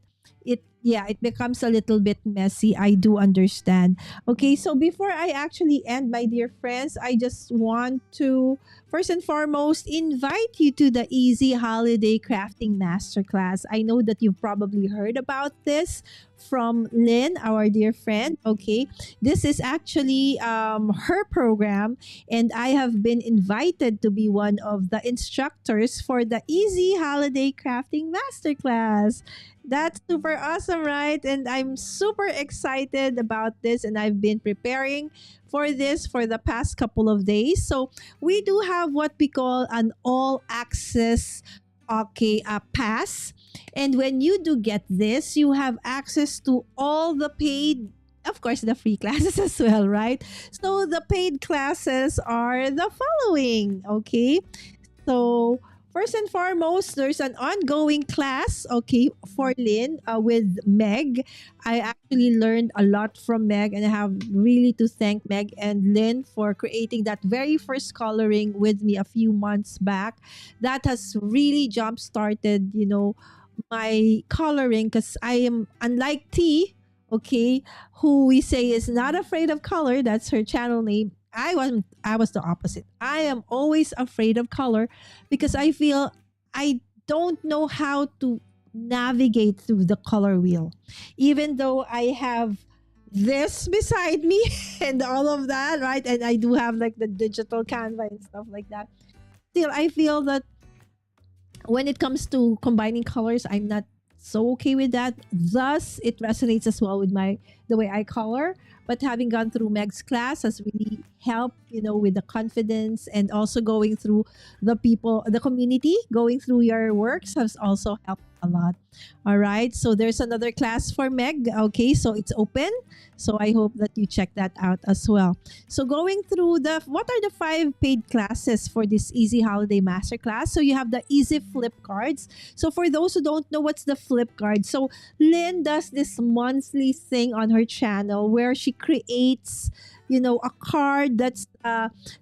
It becomes a little bit messy. I do understand. Okay, so before I actually end, my dear friends, I just want to first and foremost invite you to the Easy Holiday Crafting Masterclass. I know that you've probably heard about this from Lynn, our dear friend. Okay, this is actually her program, and I have been invited to be one of the instructors for the Easy Holiday Crafting Masterclass. That's super awesome, right? And I'm super excited about this, and I've been preparing for this for the past couple of days. So we do have what we call an all access, okay, pass. And when you do get this, you have access to all the paid, of course, the free classes as well, right? So the paid classes are the following, okay? So first and foremost, there's an ongoing class, okay, for Lynn with Meg. I actually learned a lot from Meg, and I have really to thank Meg and Lynn for creating that very first coloring with me a few months back. That has really jump started, my coloring, because I am unlike T, okay, who we say is not afraid of color. That's her channel name. I was the opposite. I am always afraid of color because I feel I don't know how to navigate through the color wheel. Even though I have this beside me and all of that, right? And I do have like the digital Canva and stuff like that. Still, I feel that when it comes to combining colors, I'm not so okay with that. Thus, it resonates as well with my the way I color. But having gone through Meg's class has really helped, with the confidence, and also going through the people, the community, going through your works has also helped a lot. All right. So there's another class for Meg. Okay. So it's open. So I hope that you check that out as well. So going through what are the 5 paid classes for this Easy Holiday Masterclass? So you have the Easy Flip Cards. So for those who don't know what's the flip card, so Lynn does this monthly thing on her channel where she creates, a card that's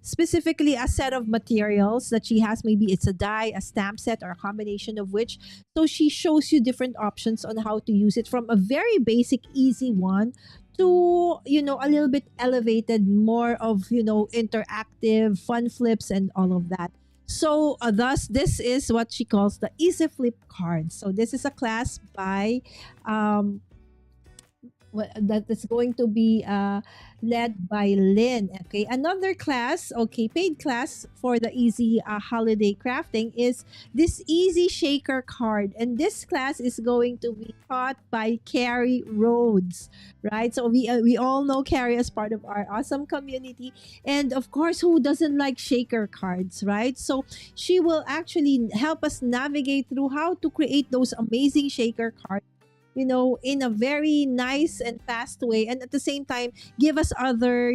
specifically a set of materials that she has. Maybe it's a die, a stamp set, or a combination of which. So she shows you different options on how to use it, from a very basic, easy one to, a little bit elevated, more of, interactive, fun flips and all of that. So thus, this is what she calls the Easy Flip card. So this is a class by um, that is going to be led by Lynn. Okay, another class, okay, paid class for the Easy Holiday Crafting is this Easy Shaker card, and this class is going to be taught by Carrie Rhodes, right? So we all know Carrie as part of our awesome community, and of course, who doesn't like shaker cards, right? So she will actually help us navigate through how to create those amazing shaker cards, in a very nice and fast way. And at the same time, give us other,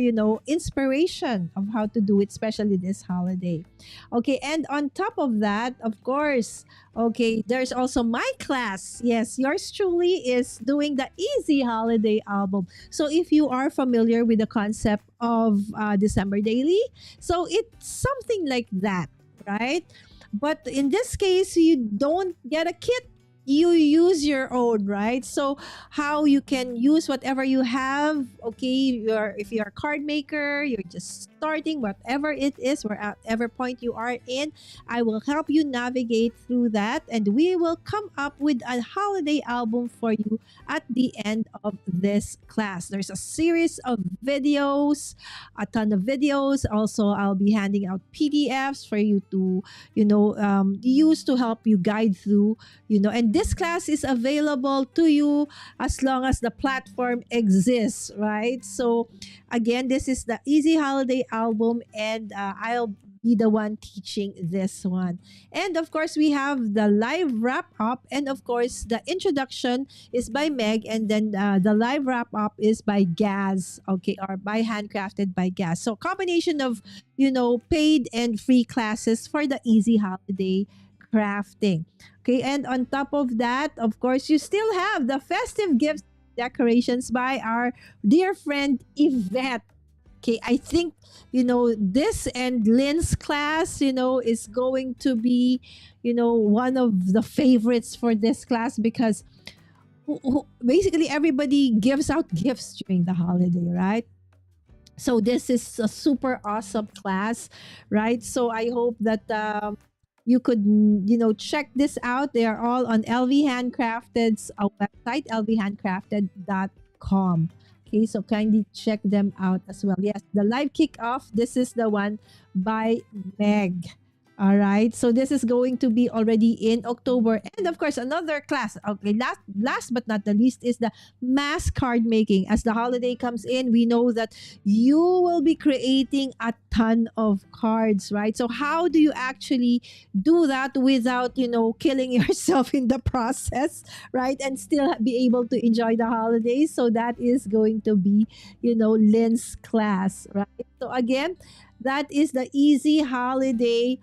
inspiration of how to do it, especially this holiday. Okay. And on top of that, of course, okay, there's also my class. Yes, yours truly is doing the Easy Holiday album. So if you are familiar with the concept of December Daily, so it's something like that, right? But in this case, you don't get a kit, you use your own, right? So how you can use whatever you have. Okay, if you're a card maker, you're just starting, whatever it is, wherever point you are in, I will help you navigate through that, and we will come up with a holiday album for you at the end of this class. There's a series of videos, a ton of videos. Also, I'll be handing out PDFs for you to use to help you guide through, and this class is available to you as long as the platform exists, right? So again, this is the Easy Holiday album, and I'll be the one teaching this one. And of course, we have the live wrap up, and of course, the introduction is by Meg, and then the live wrap up is by Gaz, okay, or by Handcrafted by Gaz. So combination of paid and free classes for the Easy Holiday crafting. Okay, and on top of that, of course, you still have the festive gifts decorations by our dear friend Yvette. Okay, I think this and Lynn's class, is going to be, one of the favorites for this class, because basically everybody gives out gifts during the holiday, right? So this is a super awesome class, right? So I hope that you could, check this out. They are all on LV Handcrafted's website, lvhandcrafted.com. Okay, so kindly check them out as well. Yes, the live kickoff, this is the one by Meg. All right, so this is going to be already in October. And of course, another class. Okay, last but not the least is the mass card making. As the holiday comes in, we know that you will be creating a ton of cards, right? So how do you actually do that without, killing yourself in the process, right? And still be able to enjoy the holidays. So that is going to be, Lynn's class, right? So again, that is the Easy Holiday,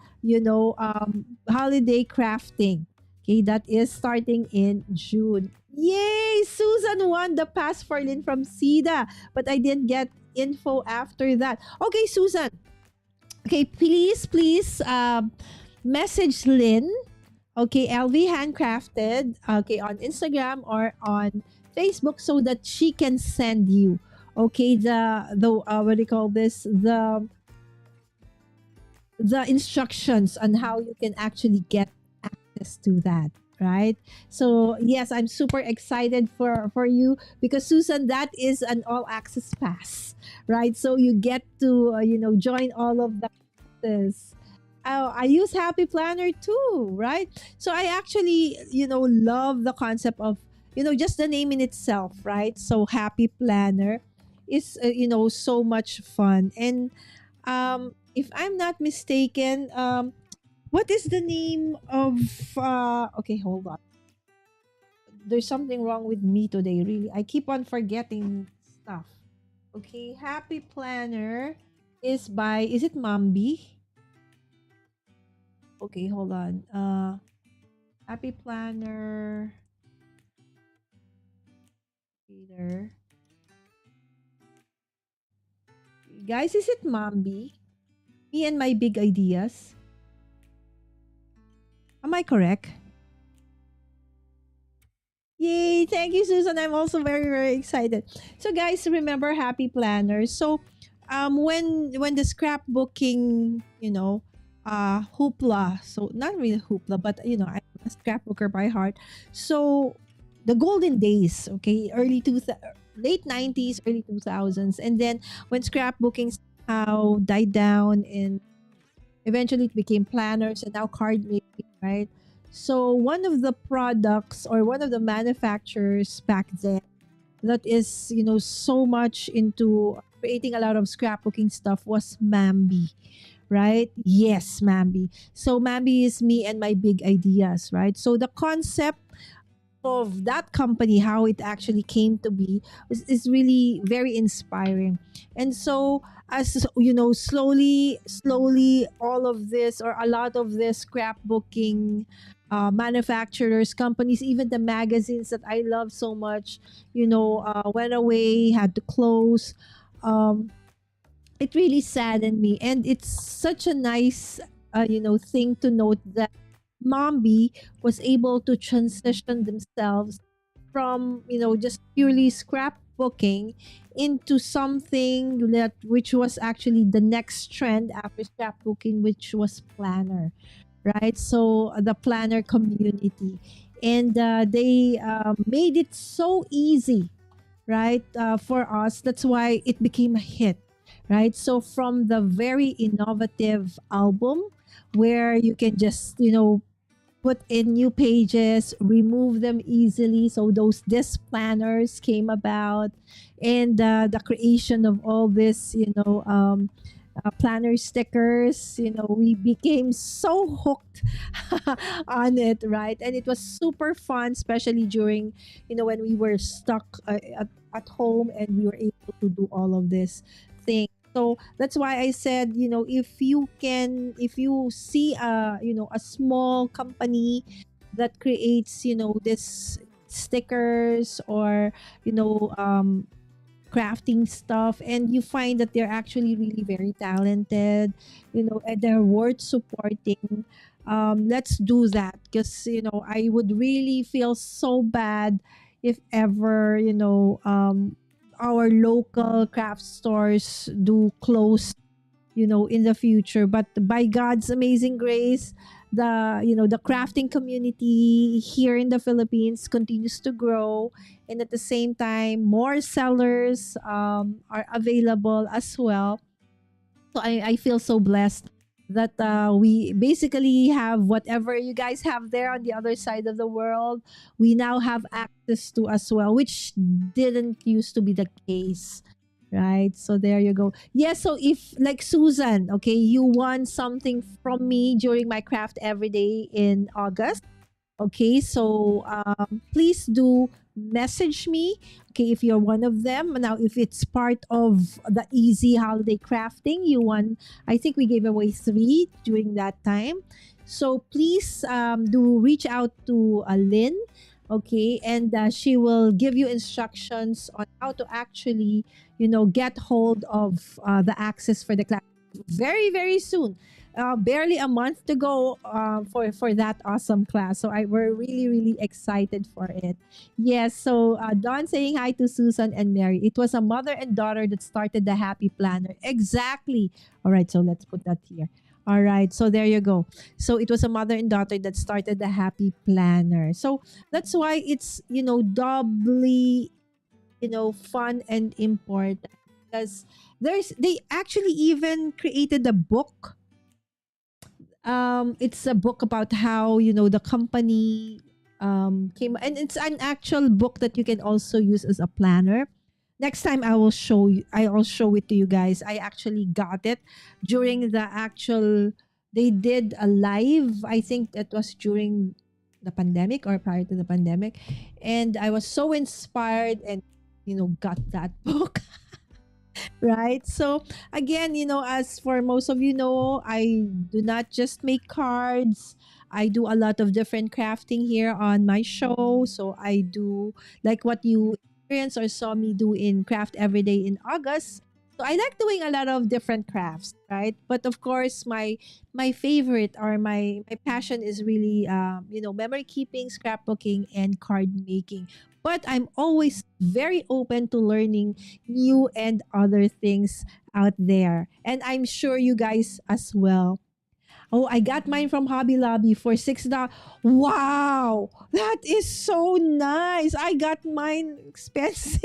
holiday crafting. Okay, that is starting in June. Yay! Susan won the pass for Lynn from SIDA, but I didn't get info after that. Okay, Susan. Okay, please message Lynn. Okay, LV Handcrafted. Okay, on Instagram or on Facebook, so that she can send you. Okay, the what do you call this? The instructions on how you can actually get access to that, right? So yes, I'm super excited for you because Susan, that is an all access pass, right? So you get to join all of the classes. I use Happy Planner too, right? So I actually love the concept of just the name in itself, right? So Happy Planner is so much fun. And if I'm not mistaken, what is the name of okay, hold on. There's something wrong with me today, really. I keep on forgetting stuff. Okay, Happy Planner is it Mambi? Okay, hold on. Happy Planner Peter. Guys, is it Mambi? Me and my big ideas. Am I correct? Yay! Thank you, Susan. I'm also very, very excited. So, guys, remember Happy Planners. So, when the scrapbooking, hoopla. So, not really hoopla, but I'm a scrapbooker by heart. So, the golden days, okay, late 90s, early 2000s, and then when scrapbooking somehow died down and eventually, it became planners and now card making, right? So, one of the products or one of the manufacturers back then that is, so much into creating a lot of scrapbooking stuff was Mambi, right? Yes, Mambi. So, Mambi is me and my big ideas, right? So, the concept of that company, how it actually came to be, is really very inspiring. And so, as slowly, all of this or a lot of this scrapbooking manufacturers, companies, even the magazines that I love so much, went away, had to close. It really saddened me, and it's such a nice, thing to note that Mombi was able to transition themselves from just purely scrapbooking into something that which was actually the next trend after scrapbooking, which was planner, right? So the planner community, and they made it so easy, right, for us. That's why it became a hit, right? So from the very innovative album where you can just put in new pages, remove them easily. So those disc planners came about, and the creation of all this, planner stickers. We became so hooked on it, right? And it was super fun, especially during, when we were stuck at home and we were able to do all of this thing. So that's why I said, if you see a small company that creates, this stickers or, crafting stuff, and you find that they're actually really very talented, and they're worth supporting. Let's do that, because I would really feel so bad if ever our local craft stores do close, in the future. But by God's amazing grace, the crafting community here in the Philippines continues to grow, and at the same time, more sellers are available as well. So I feel so blessed that we basically have whatever you guys have there on the other side of the world, we now have access to as well, which didn't used to be the case. Right. So there you go. Yeah. So if, like Susan, okay, you won something from me during my craft every day in August. Okay, so please do message me. Okay, if you're one of them. Now, if it's part of the easy holiday crafting, you won. I think we gave away three during that time. So please do reach out to Lynn. Okay, and she will give you instructions on how to actually, get hold of the access for the class very, very soon. barely a month to go for that awesome class. So we're really really excited for it. Yes. So Don saying hi to Susan and Mary. It was a mother and daughter that started the Happy Planner. Exactly. All right. So let's put that here. All right. So there you go. So it was a mother and daughter that started the Happy Planner. So that's why it's doubly fun and important because they actually even created a book. It's a book about how the company came, and it's an actual book that you can also use as a planner. Next time I will show you. I'll show it to you guys. I actually got it during the actual. They did a live. I think that was during the pandemic or prior to the pandemic, and I was so inspired and got that book. Right? So again, as for most of I do not just make cards. I do a lot of different crafting here on my show. So I do like what you experienced or saw me do in Craft Everyday in August. So I like doing a lot of different crafts, right? But of course, my favorite or my passion is really memory keeping, scrapbooking, and card making. But I'm always very open to learning new and other things out there. And I'm sure you guys as well. Oh, I got mine from Hobby Lobby for $6. Wow, that is so nice. I got mine expensive.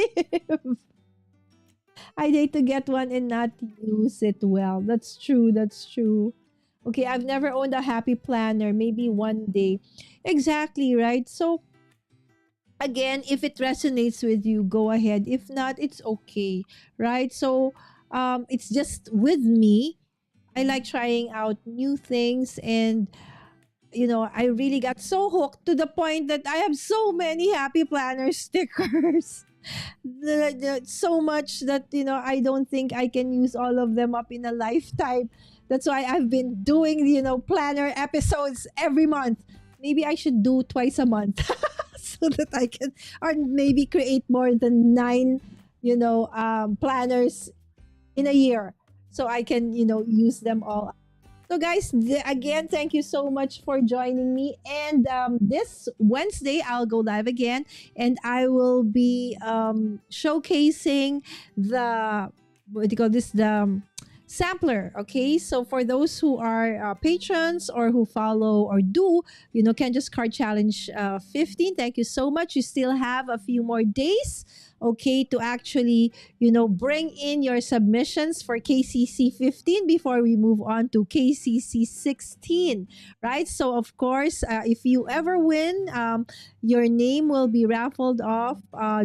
I need to get one and not use it well. That's true. That's true. Okay, I've never owned a Happy Planner. Maybe one day. Exactly, right? So again, if it resonates with you, go ahead. If not, it's okay, right? So it's just with me. I like trying out new things, and I really got so hooked to the point that I have so many Happy Planner stickers. So much that I don't think I can use all of them up in a lifetime. That's why I've been doing planner episodes every month. Maybe I should do twice a month so that I can, or maybe create more than 9 planners in a year so I can use them all. So guys, again, thank you so much for joining me. And this Wednesday, I'll go live again, and I will be showcasing the what do you call this? The sampler. Okay, so for those who are patrons or who follow or do, can just card challenge 15. Thank you so much. You still have a few more days. Okay, to actually, bring in your submissions for KCC 15 before we move on to KCC 16, right? So, of course, if you ever win, your name will be raffled off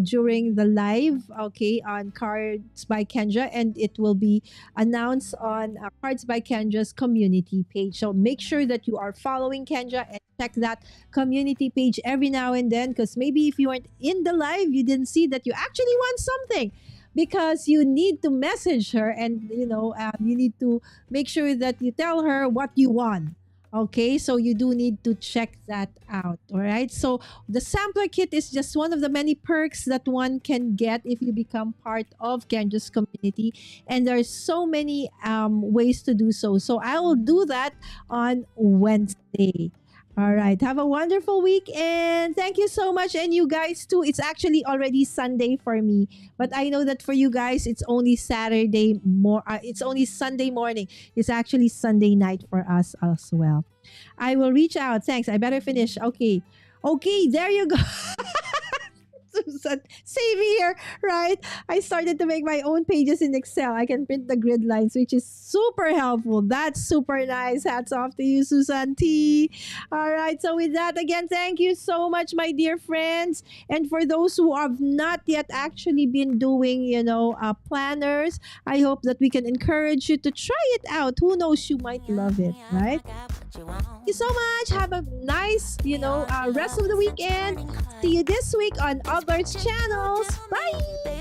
during the live, okay, on Cards by Kendra, and it will be announced on Cards by Kendra's community page. So, make sure that you are following Kendra and check that community page every now and then, because maybe if you weren't in the live, you didn't see that you actually won something, because you need to message her, and you need to make sure that you tell her what you won. Okay, so you do need to check that out. All right, so the sampler kit is just one of the many perks that one can get if you become part of Kendra's community, and there's so many ways to do so. So I will do that on Wednesday. All right. Have a wonderful week, and thank you so much. And you guys too. It's actually already Sunday for me, but I know that for you guys, it's only it's only Sunday morning. It's actually Sunday night for us as well. I will reach out. Thanks. I better finish. Okay. Okay. There you go. Susan, same here, right? I started to make my own pages in Excel. I can print the grid lines, which is super helpful. That's super nice. Hats off to you, Susan T. All right. So with that, again, thank you so much, my dear friends. And for those who have not yet actually been doing, planners, I hope that we can encourage you to try it out. Who knows, you might love it, right? Thank you so much. Have a nice, rest of the weekend. See you this week on Albert's channels. Bye.